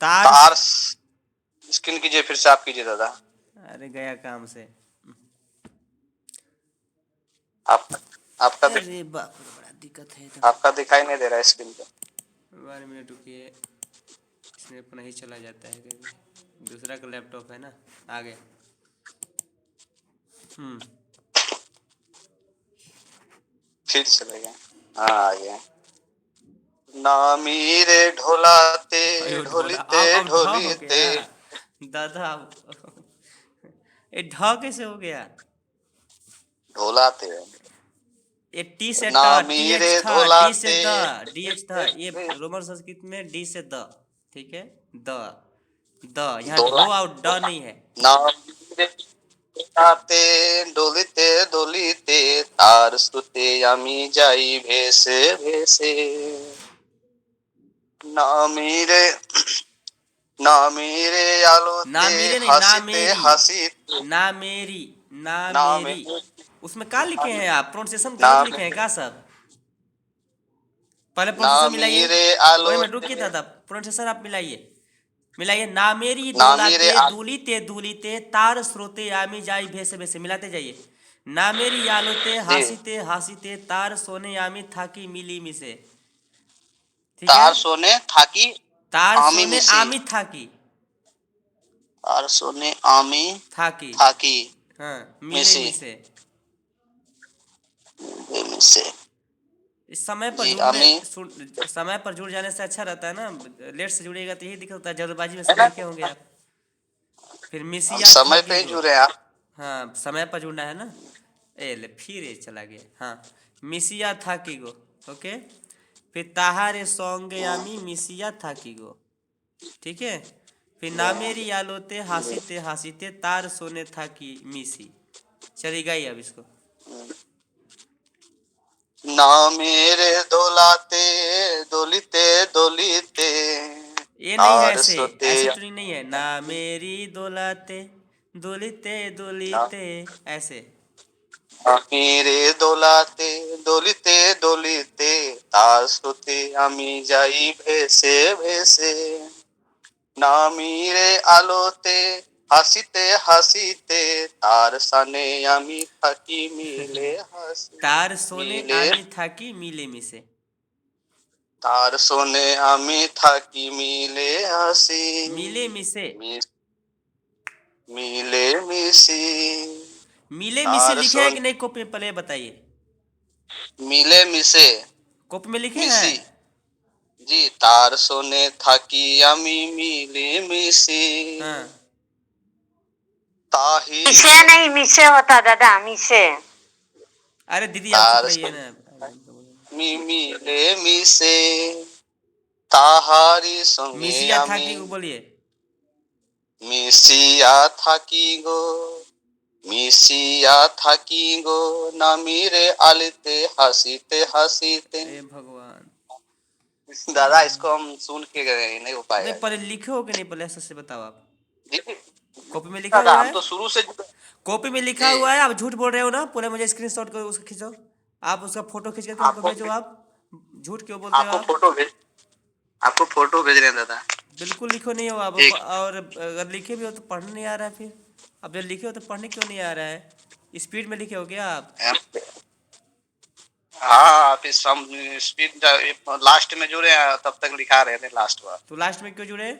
तार, तार स्क्रीन कीजिए, फिर से आप कीजिए दादा। अरे गया काम से। आपका अरे बाप रे, बड़ा दिक्कत है इधर। आपका दिखाई नहीं दे रहा है स्क्रीन पे। 1 मिनट रुकिए, इसमें अपना ही चला जाता है कभी। दूसरा का लैपटॉप है ना, आ गया। फिर चले गए, हाँ आ गया। नामीरे ढोलाते अयो ढोलीते अब ढ हो ढोलीते, गया दादा। ये ढ कैसे हो गया? ढोलाते ये टी से ना ट, टी मेरे एच था, डी से ढोलाते, द, डी एच था। ये रोमन संस्कृत में डी से द, ठीक है, द द, यहाँ ढोला, दो और ड नहीं है। नामीरे দোলাতে দলিতে দলিতে তার স্রোতে আমি যাই ভেসে ভেসে নামিরে নামিরে ना আলোতে मेरे नहीं, ना হাসিতে मेरी, হাসিতে ना मेरी, ना नामे मेरी। उसमें क्या लिखे हैं आप? प्रोनाउंसिएशन गलत नामे लिखे हैं क्या सब? पहले प्रोनाउंसिएशन मिलाइए। नामिरे वही मैं रुकिए आलोते दादा, प्रोनाउंसिएशन आप मिलाइए। मिलाइए। ना मेरी नामिरे दोलाते दूलीते दूलीते तार स्रोते आमी जाई भेसे भेसे, मिलाते जाइए। ना मेरी आलोते जी हासीते हासीते तार सोने आमी थाकी मिली मिसे। ठीक है। तार सोने थाकी तार आमी सोने मिसी आमी थाकी तार सोने आमी थाकी, थाकी हाँ, मिले मिसी मिसे। मिसे इस समय पर जी जुड़ने आमी समय पर जुड़ जाने से अच्छा रहता है ना। लेट से जुड़ेगा तो यही दिक्कत होता है, जल्दबाजी में है सब ना। लिखे होंगे आप। फिर हम मिसिया समय पे थाकी ही गो। जुड़े हैं आप। हाँ, समय पर जुड़ना है ना। ए ले, फिर ये चला गया। हाँ, मिसिया थाकी गो। ओके। फिर ताहारे सॉन्गे आमी मिसिया थाकी गो। ठीक है। फिर नामेरी आलोते हासीते हासीते तार सोने थाकी मिसी। चली गई अब इसको। ना मेरे दोलाते दोलिते दोलिते ये नहीं है, तार ऐसे सोते ऐसे ट्यूनिंग नहीं है। ना मेरी दोलाते दोलीते ना दोलीते, ऐसे। मेरे दोलाते दोलिते दोलिते तार सोते আমি যাই ভেসে ভেসে নামিরে আলোতে হাসিতে হাসিতে তার সানে আমি থাকি মিলে হাসি तार सोने মিলে आमी थाकी मिले मिसे। তার শোনে আমি থাকি মিলে হাসি मिले मिसे। মি- মিলে মিশি मिले मिसे তার लिखे हैं শোন कि नहीं कॉपी में? पहले बताइए। মিলে মিশে कॉपी में लिखे हैं? মিশি জি তার শোনে থাকি আমি মিলে মিশি हाँ। তাহি मिसे नहीं मिसे होता दादा मिसे। अरे दीदी आप चुप তার रहिए শোনে ना। মিলে মিশে তাহারি সঙ্গে मिसिया আমি थाकी को बोलिए। মিশিয়া থাকি গো মিশিয়া থাকি গো নামিরে আলিতে হাসিতে হাসিতে ए भगवान। दादा इसको हम सुन के गए नहीं हो नहीं, पाएगा पहले लिखे हो कि नहीं? पहले ऐसे से बताओ आप। जी कॉपी में लिखा दादा हुआ हम है? तो शुरू से कॉपी में लिखा जी हुआ है, आप झूठ बोल रहे हो ना। पूरा मुझे स्क्रीनशॉट करो, उसको खींचो। आप उसका फोटो खींच करके हमको आपको भेजो। आप झूठ क्यों बोलते हो आप? आपको फोटो भेज रहे हैं दादा बिल्कुल लिखो नहीं हो आप। ठीक और अगर लिखे भी हो तो पढ़ने नहीं आ रहा है फिर। अब जब लिखे हो तो पढ़ने क्यों नहीं आ रहा है? स्पीड में लिखे हो क्या आप? हाँ आप इस हम स्पीड लास्ट में जुड़े हैं तब तक लिखा रहे थे लास्ट बार तो लास्ट में क्यों जुड़े?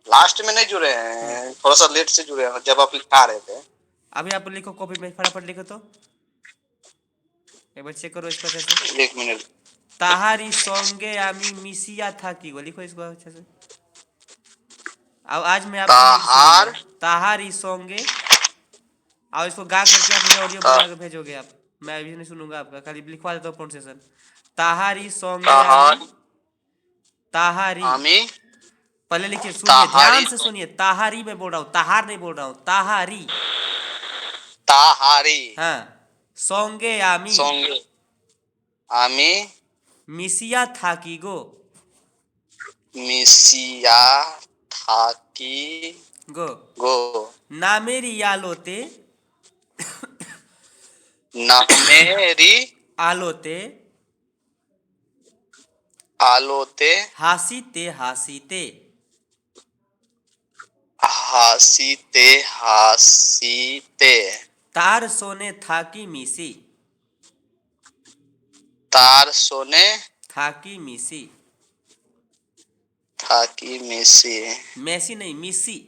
लास्ट में नहीं जुड़े हैं थोड़ा सा लेट से जुड़े हैं जब आप लिखा रहे थे अभी आप लिखो कॉपी में, फटाफट लिखो तो। एक बार चेक करो इसको अच्छे से। एक मिनट ताहारी सॉन्गे आमी मिसिया था की गो, लिखो इसको अच्छे से। अब आज मैं आपको ताहार ताहारी सॉन्गे। और इसको गा करके आप मुझे ऑडियो बना के भेजोगे आप। मैं अभी नहीं सुनूंगा आपका, खाली लिखवा देता हूँ प्रोनाउंसिएशन। ताहारी सॉन्गे आमी ताहारी। आमी पहले लिखिए, सुनिए ताहारी ध्यान से सुनिए। ताहारी मैं बोल रहा हूँ, ताहार नहीं बोल रहा हूँ। ताहारी। ताहारी हाँ। सॉन्गे आमी सोंगे आमी मिसिया था की गो। मिसिया थाकी गो। गो ना मेरी यालोते नामेरी आलोते आलोते हासीते हासीते हासीते हासीते तार सोने था की मिसी। तार सोने थाकी मिसी। थाकी मिसी मैसी नहीं, मिसी।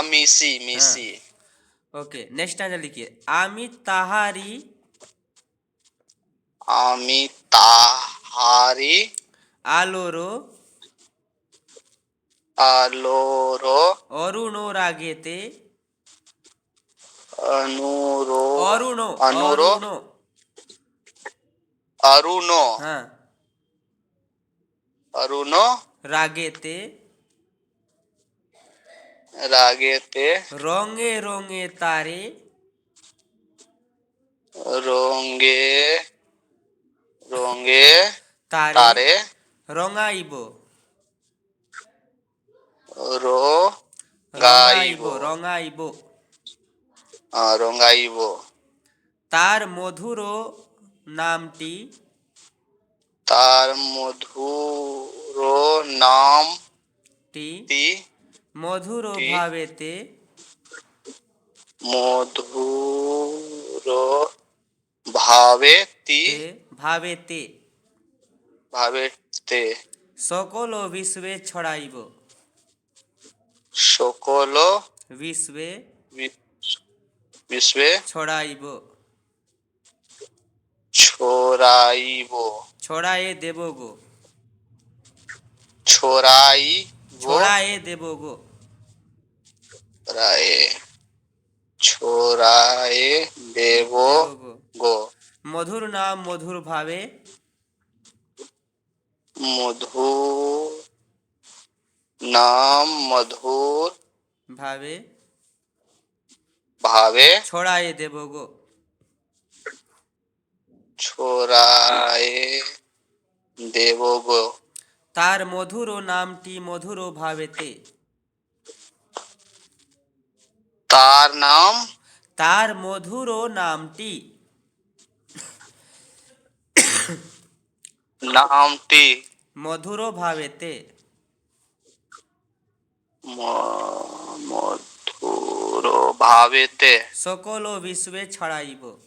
मिसी मिसी ओके, नेक्स्ट टाइम लिखिए। आमी ताहारी आमी ताहारी आलोरो आलोरो अरुणो रागेते अनुरो अरुणो अनुरो अरुणो अरुणो हाँ अरुणो रागेते रागेते रोंगे रोंगे तारे रोंगे रोंगे तारे तारे रोंगाइबो रो रोंगाइबो गाइबो रोंगाइबो रोंगाइबो तार मधुरो नामटी तार मधुरो नाम टी ती मधुरो टी भावेते मधुरो भावेति ते भावेते भावेते सकल विश्वे छड़ाइबो सकलो विश्वे विश्वे छड़ाइबो छोराइबो छोड़ाए देबो गो छोराइबो छोड़ाए देबो गो राए छोराए देवो गो मधुर नाम मधुर भावे मधुर नाम मधुर भावे भावे छोड़ाए देबो गो छोराए देवो गो तार मधुरो नामटी मधुरो भावेते तार नाम तार मधुरो नामटी नामटी मधुरो भावेते मधुरो भावेते सकलो विश्वे छड़ाइबो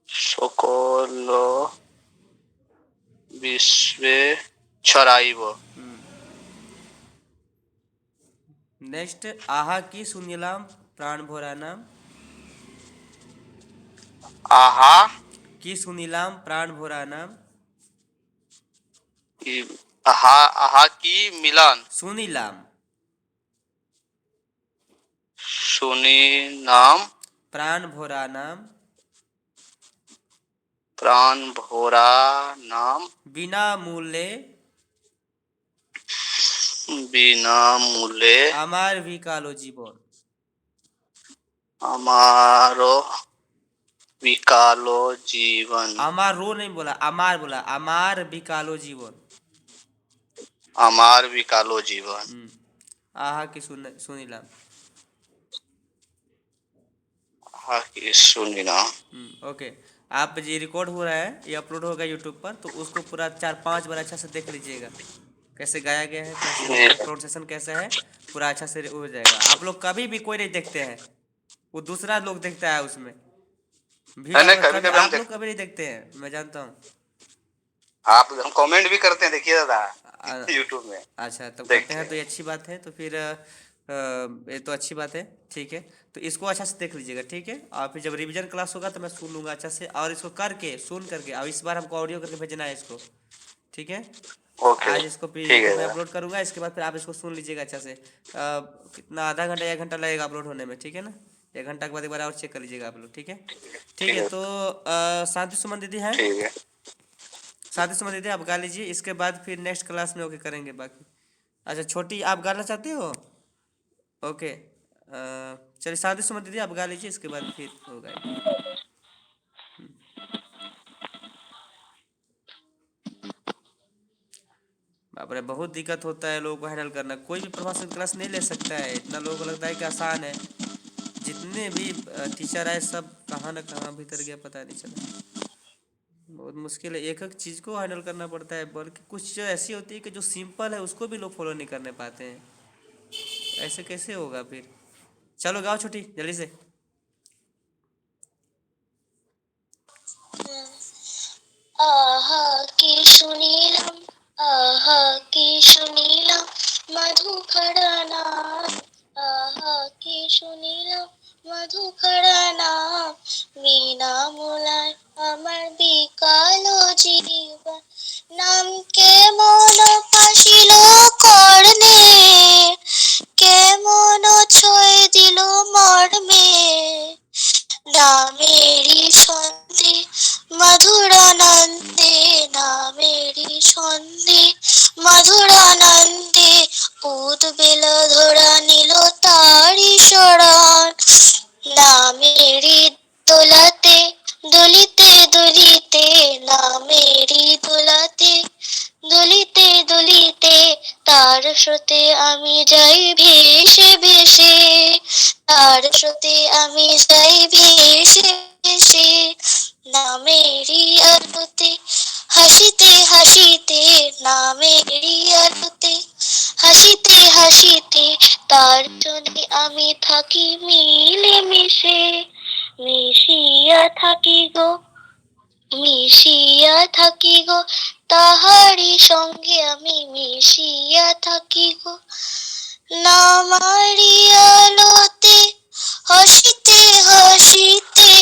सकलो विश्वे छड़ाइबो नेक्स्ट आहा की सुनिलाम प्राण भोरा नाम आहा की सुनिलाम प्राण भोरा नाम आहा आहा की मिलन सुनिलाम सुनी नाम प्राण भोरा नाम प्राण भोरा नाम बिना मूल्य बिना मूल्य আমার বিকালো জীবন हमारो विकालो जीवन আমার रो नहीं बोला আমার বিকালো জীবন हमार विकालो जीवन आहा की सुनिलाम आहा की सुनी नाम ओके आप ये रिकॉर्ड हो रहा है ये अपलोड होगा यूट्यूब पर तो उसको पूरा 4-5 बार अच्छा से देख लीजिएगा कैसे गाया गया है कैसे प्रोनाउंसिएशन कैसा है पूरा अच्छा से हो जाएगा। आप लोग कभी भी कोई नहीं देखते हैं, वो दूसरा लोग देखता है उसमें वीडियो में, कभी आप लोग कभी नहीं देखते हैं, मैं जानता हूँ। आप हम कमेंट भी करते हैं, देखिए दादा यूट्यूब में। अच्छा तो करते हैं तो ये अच्छी बात है, तो फिर ये तो अच्छी बात है, ठीक है। तो इसको अच्छा से देख लीजिएगा, ठीक है। और फिर जब रिवीजन क्लास होगा तो मैं सुन लूँगा अच्छा से, और इसको करके सुन करके अब इस बार हमको ऑडियो करके भेजना है इसको, ठीक है। आज इसको मैं अपलोड करूँगा, इसके बाद फिर आप इसको सुन लीजिएगा अच्छा से। कितना आधा घंटा 1 घंटा लगेगा अपलोड होने में, ठीक है ना। 1 घंटा के बाद एक बार और चेक कर लीजिएगा आप लोग, ठीक है। ठीक है, तो शांति सुमन दीदी हैं, शांति सुमन दीदी आप गा लीजिए, इसके बाद फिर नेक्स्ट क्लास में ओके करेंगे बाकी। अच्छा छोटी आप गाना चाहते हो? ओके चलिए शांति सुमन दीदी आप गा लीजिए, इसके बाद फिर होगा। बाप रे बहुत दिक्कत होता है लोगों को हैंडल करना, कोई भी प्रभाव संगीत क्लास नहीं ले सकता है। इतना लोगों को लगता है कि आसान है, जितने भी टीचर आए सब कहाँ ना कहाँ भीतर गया पता नहीं चला। बहुत मुश्किल है, एक एक चीज़ को हैंडल करना पड़ता है, बल्कि कुछ चीज़ें ऐसी होती है कि जो सिंपल है उसको भी लोग फॉलो नहीं करने पाते हैं। ऐसे कैसे होगा फिर? चलो गाओ छोटी जल्दी से। आहा की सुनीलम, आहा की सुनीलम मधुकर नाम, आहा की सुनीलम मधुकर नाम, वीणा मुलाय আমার বিকালো জীবন, নাম কেমন পাশিল কর্ণে, কেমন ছয় দিল মর্মে, নামেরি সন্ধি মধুর আনন্দে, নামেরি সন্ধি মধুর আনন্দে, উদ্বেল নামেরই দোলাতে দুলিতে দুলিতে তার স্রোতে আমি যাই ভেসে ভেসে, তার স্রোতে আমি যাই ভেসে ভেসে। নামেরই আলোতে হাসিতে হাসিতে, নামেরই আলোতে হাসিতে হাসিতে তার জন্যে আমি থাকি মিলে মিশে, মিশিয়া থাকি গো, মিশিয়া থাকি গো, তাহারি সঙ্গে আমি মিশিয়া থাকি গো। নামারি আলোতে হাসিতে হাসিতে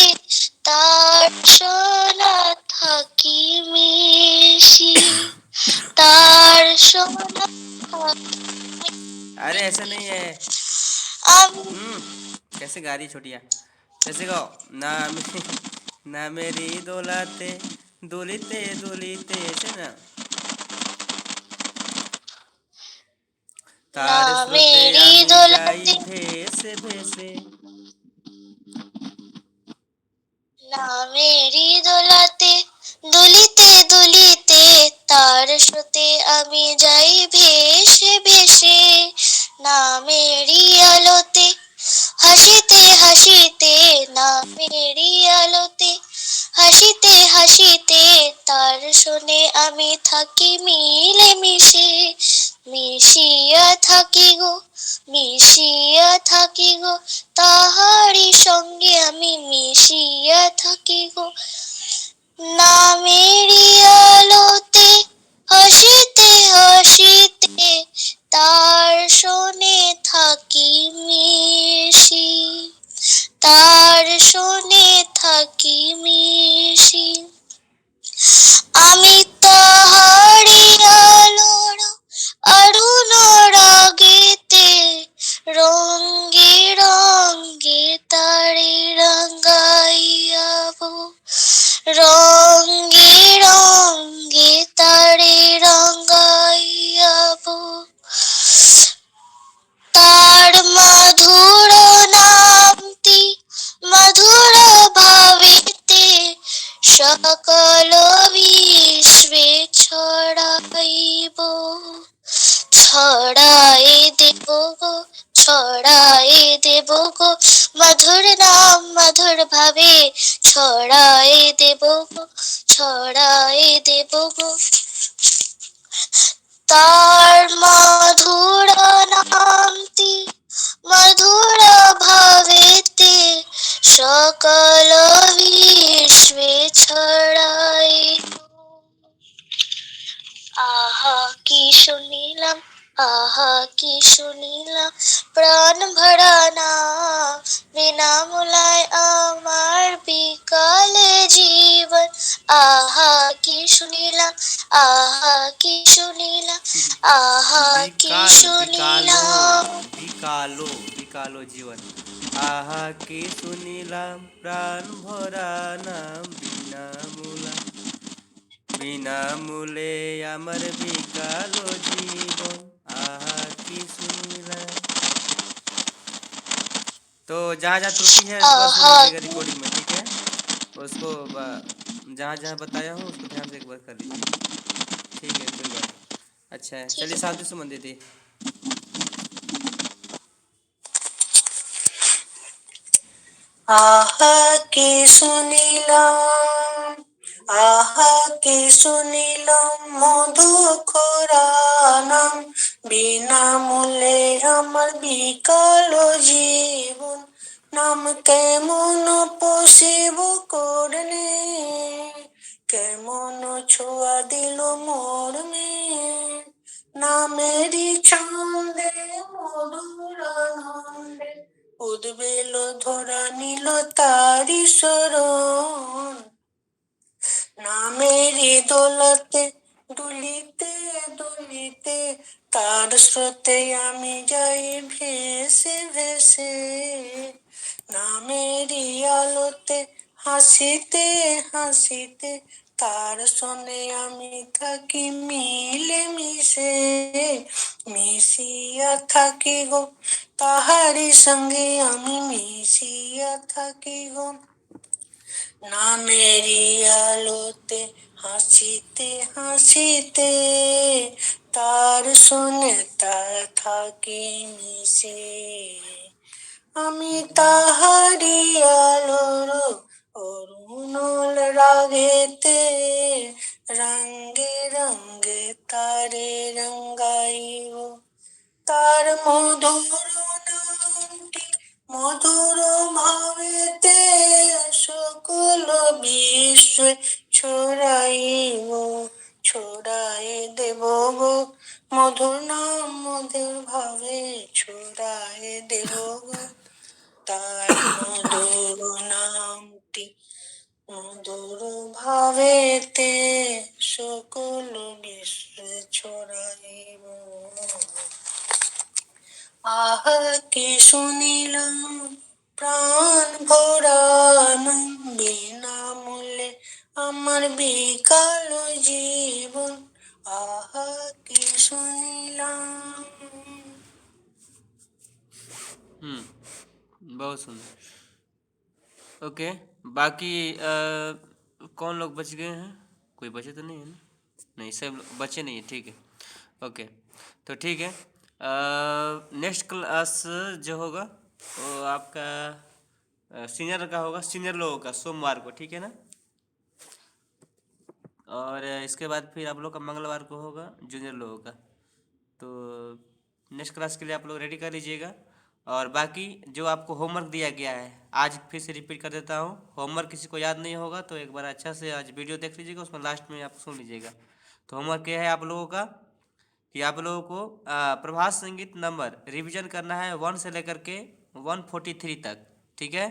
তার সোনা থাকি মিশি, তার সোনা अरे ऐसा नहीं है। আমি कैसे गा रही छोटिया? कैसे गाओ ना ना मेरी दौलते दुलिते दुलिते, ऐसे ना। तार स्रोते নামেরই आमी जाई দোলাতে भेसे भेसे। নামেরই দোলাতে দুলিতে দুলিতে তার স্রোতে আমি যাই ভেসে ভেসে। নামেরই আলোতে হাসিতে হাসিতে, নামেরই আলোতে হাসিতে হাসিতে তার শোনে আমি থাকি মিলে মিশে, মিশিয়া থাকি গো, মিশিয়া থাকি গো, তাহারি সঙ্গে আমি মিশিয়া থাকি গো। নামেরই আলোতে হাসিতে হাসিতে তার শোনে থাকি মিশি, তার শোনে থাকি মিশি। আমি তাহারি আলোর অরুণ রাগেতে রঙ্গে রঙ্গে তারে রঙ্গাইয়াবো, রঙ্গে রঙ্গে তারে রঙ্গাইয়াবো। তার মধুর নামটি মধুর ভাবেতে সকল বিশ্বে ছড়াইব, ছড়াই দেব গো, ছড়াই দেব গো, মধুর নাম মধুর ভাবে ছড়াই দেব গো, ছড়াই দেব গো। তার মধুর নামটি মধুর ভাবেতে সকল বিশ্বে ছড়াই। আহা কি শুনিলাম, আহা কি শুনিলাম, প্রাণ ভরা না বিনামূলায় আমার বিকালে জীবন। আহা কি শুনিলাম, আহা কি শুনিলাম, আহা কি শুনিলাম। বিকালো বিকালো জীবন। আহা কি শুনিলাম প্রাণ ভরা নাম বিনামূলা, বিনামূলে আমার বিকালো জীবন। आहा की सुनीला। तो जहाँ जहाँ त्रुटि है उसको सुन आहा लीजिएगा रिकॉर्डिंग में, ठीक है। उसको जहाँ जहाँ बताया हूँ उसको ध्यान से एक बार कर लीजिए, ठीक है कोई बात। अच्छा है, चलिए शांति से मन दीदी। आहा के सुनीलाम, आहा के सुनीलाम মধুকরানাম, বিনামূল্যে আমার বিকালো জীবন। নাম কেমন পশিব করলে, কেমন ছোঁয়া দিল মর্মে, নামেরই ছন্দে মধুর আনন্দে উদ্বেল ধরা নিল তারি শরণ। নামেরই দোলাতে দুলিতে দুলিতে তার স্রোতে আমি যাই ভেসে ভেসে। নামেরই আলোতে হাসিতে হাসিতে তার সনে আমি থাকি মিলে মিশে, মিশিয়া থাকি গো, তাহারি সঙ্গে আমি মিশিয়া থাকি গো। না মেরি আলোতে হাসিতে হাসিতে তার শুনে তার থাকি মিশে আমি তাহারি আলোর অরুণল রাগেতে রঙ্গে রঙ্গে তারে রঙ্গাইব তার মধুর নামটি মধুর ভাবেতে সকল বিশ্বে ছড়াইব ছড়াই দেব গো মধুর নাম মধুর ভাবে ছড়াই দেব গো তার মধুর নামটি মধুর ভাবেতে সকল বিশ্বে ছড়াইব আহ কি শুনিলাম প্রাণ ভরানো বিনামূল্যে আমার বিকাল জীবন আহ কি শুনিলাম। बहुत सुंदर। ओके, बाकी कौन लोग बच गए हैं? कोई बचे तो नहीं है ना? नहीं, सब बचे नहीं है, ठीक है। ओके, तो ठीक है। नेक्स्ट क्लास जो होगा वो आपका सीनियर का होगा, सीनियर लोगों का, सोमवार को, ठीक है ना। और इसके बाद फिर आप लोग का मंगलवार को होगा जूनियर लोगों का। तो नेक्स्ट क्लास के लिए आप लोग रेडी कर लीजिएगा। और बाकी जो आपको होमवर्क दिया गया है आज फिर से रिपीट कर देता हूँ। होमवर्क किसी को याद नहीं होगा तो एक बार अच्छा से आज वीडियो देख लीजिएगा, उसमें लास्ट में आप सुन लीजिएगा। तो होमवर्क ये है आप लोगों का कि आप लोगों को प्रभात संगीत नंबर रिवीजन करना है 1 से लेकर के 143 तक, ठीक है।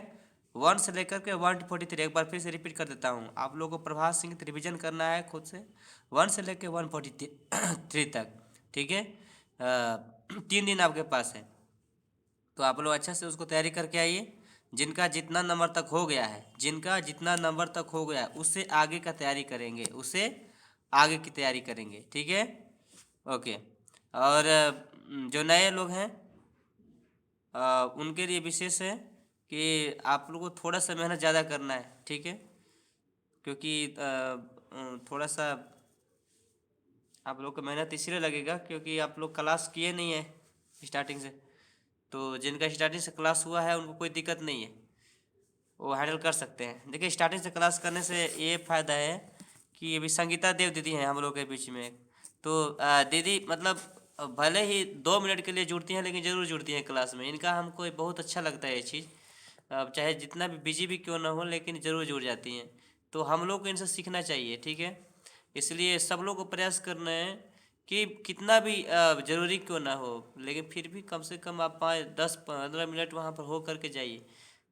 1 से लेकर के 143, एक बार फिर से रिपीट कर देता हूँ। आप लोगों को प्रभात संगीत रिवीजन करना है खुद से 1 से लेकर 143 तक, ठीक है। 3 दिन आपके पास है, तो आप लोग अच्छा से उसको तैयारी करके आइए। जिनका जितना नंबर तक हो गया है, जिनका जितना नंबर तक हो गया उससे आगे का तैयारी करेंगे, उससे आगे की तैयारी करेंगे, ठीक है। ओके, और जो नए लोग हैं उनके लिए विशेष है कि आप लोगों को थोड़ा सा मेहनत ज़्यादा करना है, ठीक है। क्योंकि थोड़ा सा आप लोग को मेहनत इसलिए लगेगा क्योंकि आप लोग क्लास किए नहीं है स्टार्टिंग से। तो जिनका स्टार्टिंग से क्लास हुआ है उनको कोई दिक्कत नहीं है, वो हैंडल कर सकते हैं। देखिए, स्टार्टिंग से क्लास करने से ये फ़ायदा है कि अभी संगीता देव दीदी हैं हम लोग के बीच में। तो दीदी मतलब भले ही 2 मिनट के लिए जुड़ती हैं लेकिन ज़रूर जुड़ती हैं क्लास में। इनका हमको बहुत अच्छा लगता है ये चीज़, अब चाहे जितना भी बिजी भी क्यों ना हो लेकिन ज़रूर जुड़ जाती हैं। तो हम लोग को इनसे सीखना चाहिए, ठीक है। इसलिए सब लोग को प्रयास करना है कि कितना भी ज़रूरी क्यों ना हो लेकिन फिर भी कम से कम आप 10-15 मिनट वहाँ पर हो करके जाइए।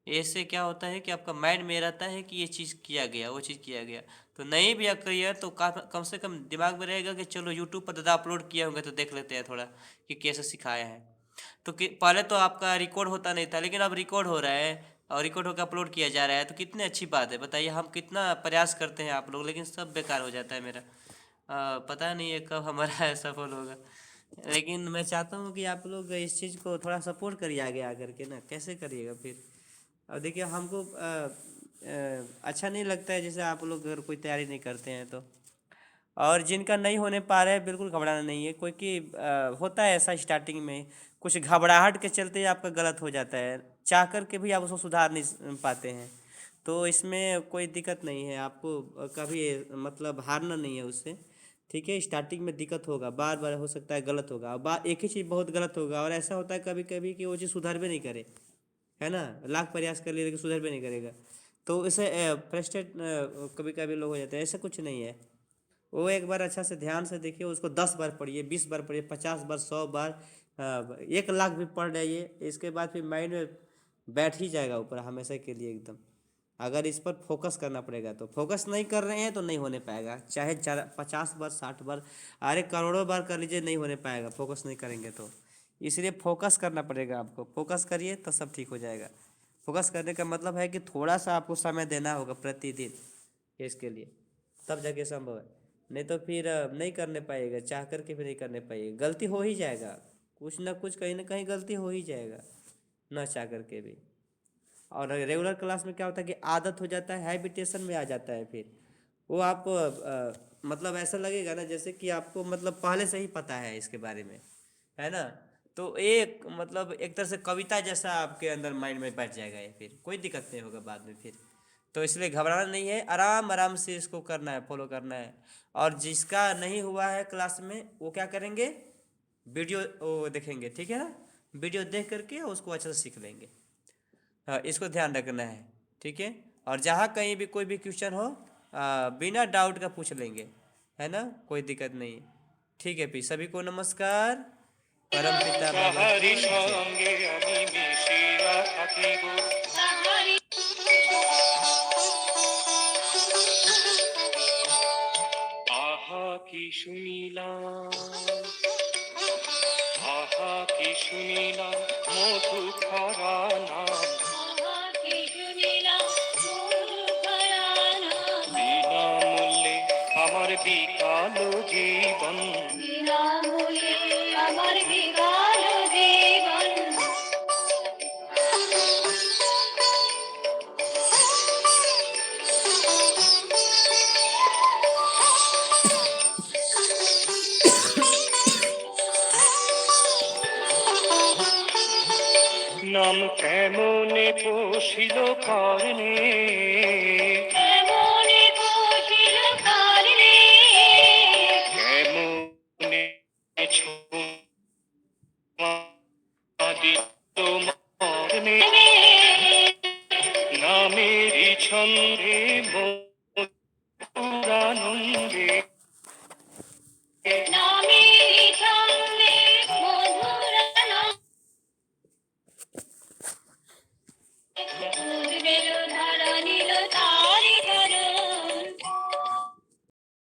ऐसे क्या होता है कि आपका माइंड में रहता है कि ये चीज़ किया गया, वो चीज़ किया गया। तो नहीं भी करिए तो कम से कम दिमाग में रहेगा कि चलो यूट्यूब पर दादा अपलोड किए होंगे तो देख लेते हैं थोड़ा कि कैसे सिखाया है। तो पहले तो आपका रिकॉर्ड होता नहीं था लेकिन अब रिकॉर्ड हो रहा है और रिकॉर्ड होकर अपलोड किया जा रहा है, तो कितनी अच्छी बात है। बताइए, हम कितना प्रयास करते हैं आप लोग, लेकिन सब बेकार हो जाता है मेरा। पता नहीं है कब हमारा सफल होगा, लेकिन मैं चाहता हूँ कि आप लोग इस चीज़ को थोड़ा सपोर्ट करिए आगे आकर के ना। कैसे करिएगा फिर? अब देखिए, हमको अच्छा नहीं लगता है जैसे आप लोग अगर कोई तैयारी नहीं करते हैं तो। और जिनका नहीं होने पा रहा है बिल्कुल घबराना नहीं है, कोई कि होता है ऐसा स्टार्टिंग में कुछ घबराहट के चलते आपका गलत हो जाता है, चाह कर के भी आप उसको सुधार नहीं पाते हैं। तो इसमें कोई दिक्कत नहीं है, आपको कभी मतलब हारना नहीं है उससे, ठीक है। स्टार्टिंग में दिक्कत होगा, बार बार हो सकता है गलत होगा, एक ही चीज़ बहुत गलत होगा। और ऐसा होता है कभी कभी कि वो चीज़ सुधार भी नहीं करे, है ना। लाख प्रयास कर लिए लेकिन सुधर भी नहीं करेगा, तो इसे फ्रस्ट्रेट कभी कभी लोग हो जाते हैं। ऐसा कुछ नहीं है, वो एक बार अच्छा से ध्यान से देखिए, उसको 10 बार पढ़िए, 20 बार पढ़िए, 50 बार, 100 बार, 1 लाख भी पढ़ जाइए। इसके बाद फिर माइंड में बैठ ही जाएगा ऊपर हमेशा के लिए एकदम। अगर इस पर फोकस करना पड़ेगा, तो फोकस नहीं कर रहे हैं तो नहीं होने पाएगा, चाहे 50 बार, 60 बार, अरे करोड़ों बार कर लीजिए, नहीं होने पाएगा फोकस नहीं करेंगे तो। इसलिए फोकस करना पड़ेगा आपको, फोकस करिए तो सब ठीक हो जाएगा। फोकस करने का मतलब है कि थोड़ा सा आपको समय देना होगा प्रतिदिन इसके लिए, तब जाके संभव है। नहीं तो फिर नहीं करने पाइएगा, चाह करके भी नहीं करने पाइएगा, गलती हो ही जाएगा, कुछ ना कुछ कहीं ना कहीं गलती हो ही जाएगा, ना चाह करके भी। और रेगुलर क्लास में क्या होता है कि आदत हो जाता है, हैबिटेशन में आ जाता है, फिर वो आप मतलब ऐसा लगेगा ना जैसे कि आपको मतलब पहले से ही पता है इसके बारे में, है ना। तो एक मतलब एक तरह से कविता जैसा आपके अंदर माइंड में बैठ जाएगा, ये फिर कोई दिक्कत नहीं होगा बाद में फिर। तो इसलिए घबराना नहीं है, आराम आराम से इसको करना है, फॉलो करना है। और जिसका नहीं हुआ है क्लास में वो क्या करेंगे, वीडियो वो देखेंगे, ठीक है ना। वीडियो देख करके उसको अच्छे से सीख लेंगे। हाँ, इसको ध्यान रखना है, ठीक है। और जहाँ कहीं भी कोई भी क्वेश्चन हो बिना डाउट का पूछ लेंगे, है ना, कोई दिक्कत नहीं है। ठीक है, फिर सभी को नमस्कार। परम पिता बाबा তাহারি की जय। সঙ্গে আমি মিশিয়া থাকিব আহা কি শুনিলাম আহা কি শুনিলাম মধু খরা নাম বিনামূল্যে আমার বিকাল জীবন নাম কেমনে পোষিল কারণে কেমনে ছোঁয়া দিত মরণে নামেরই ছন্দে মধুরানন্দে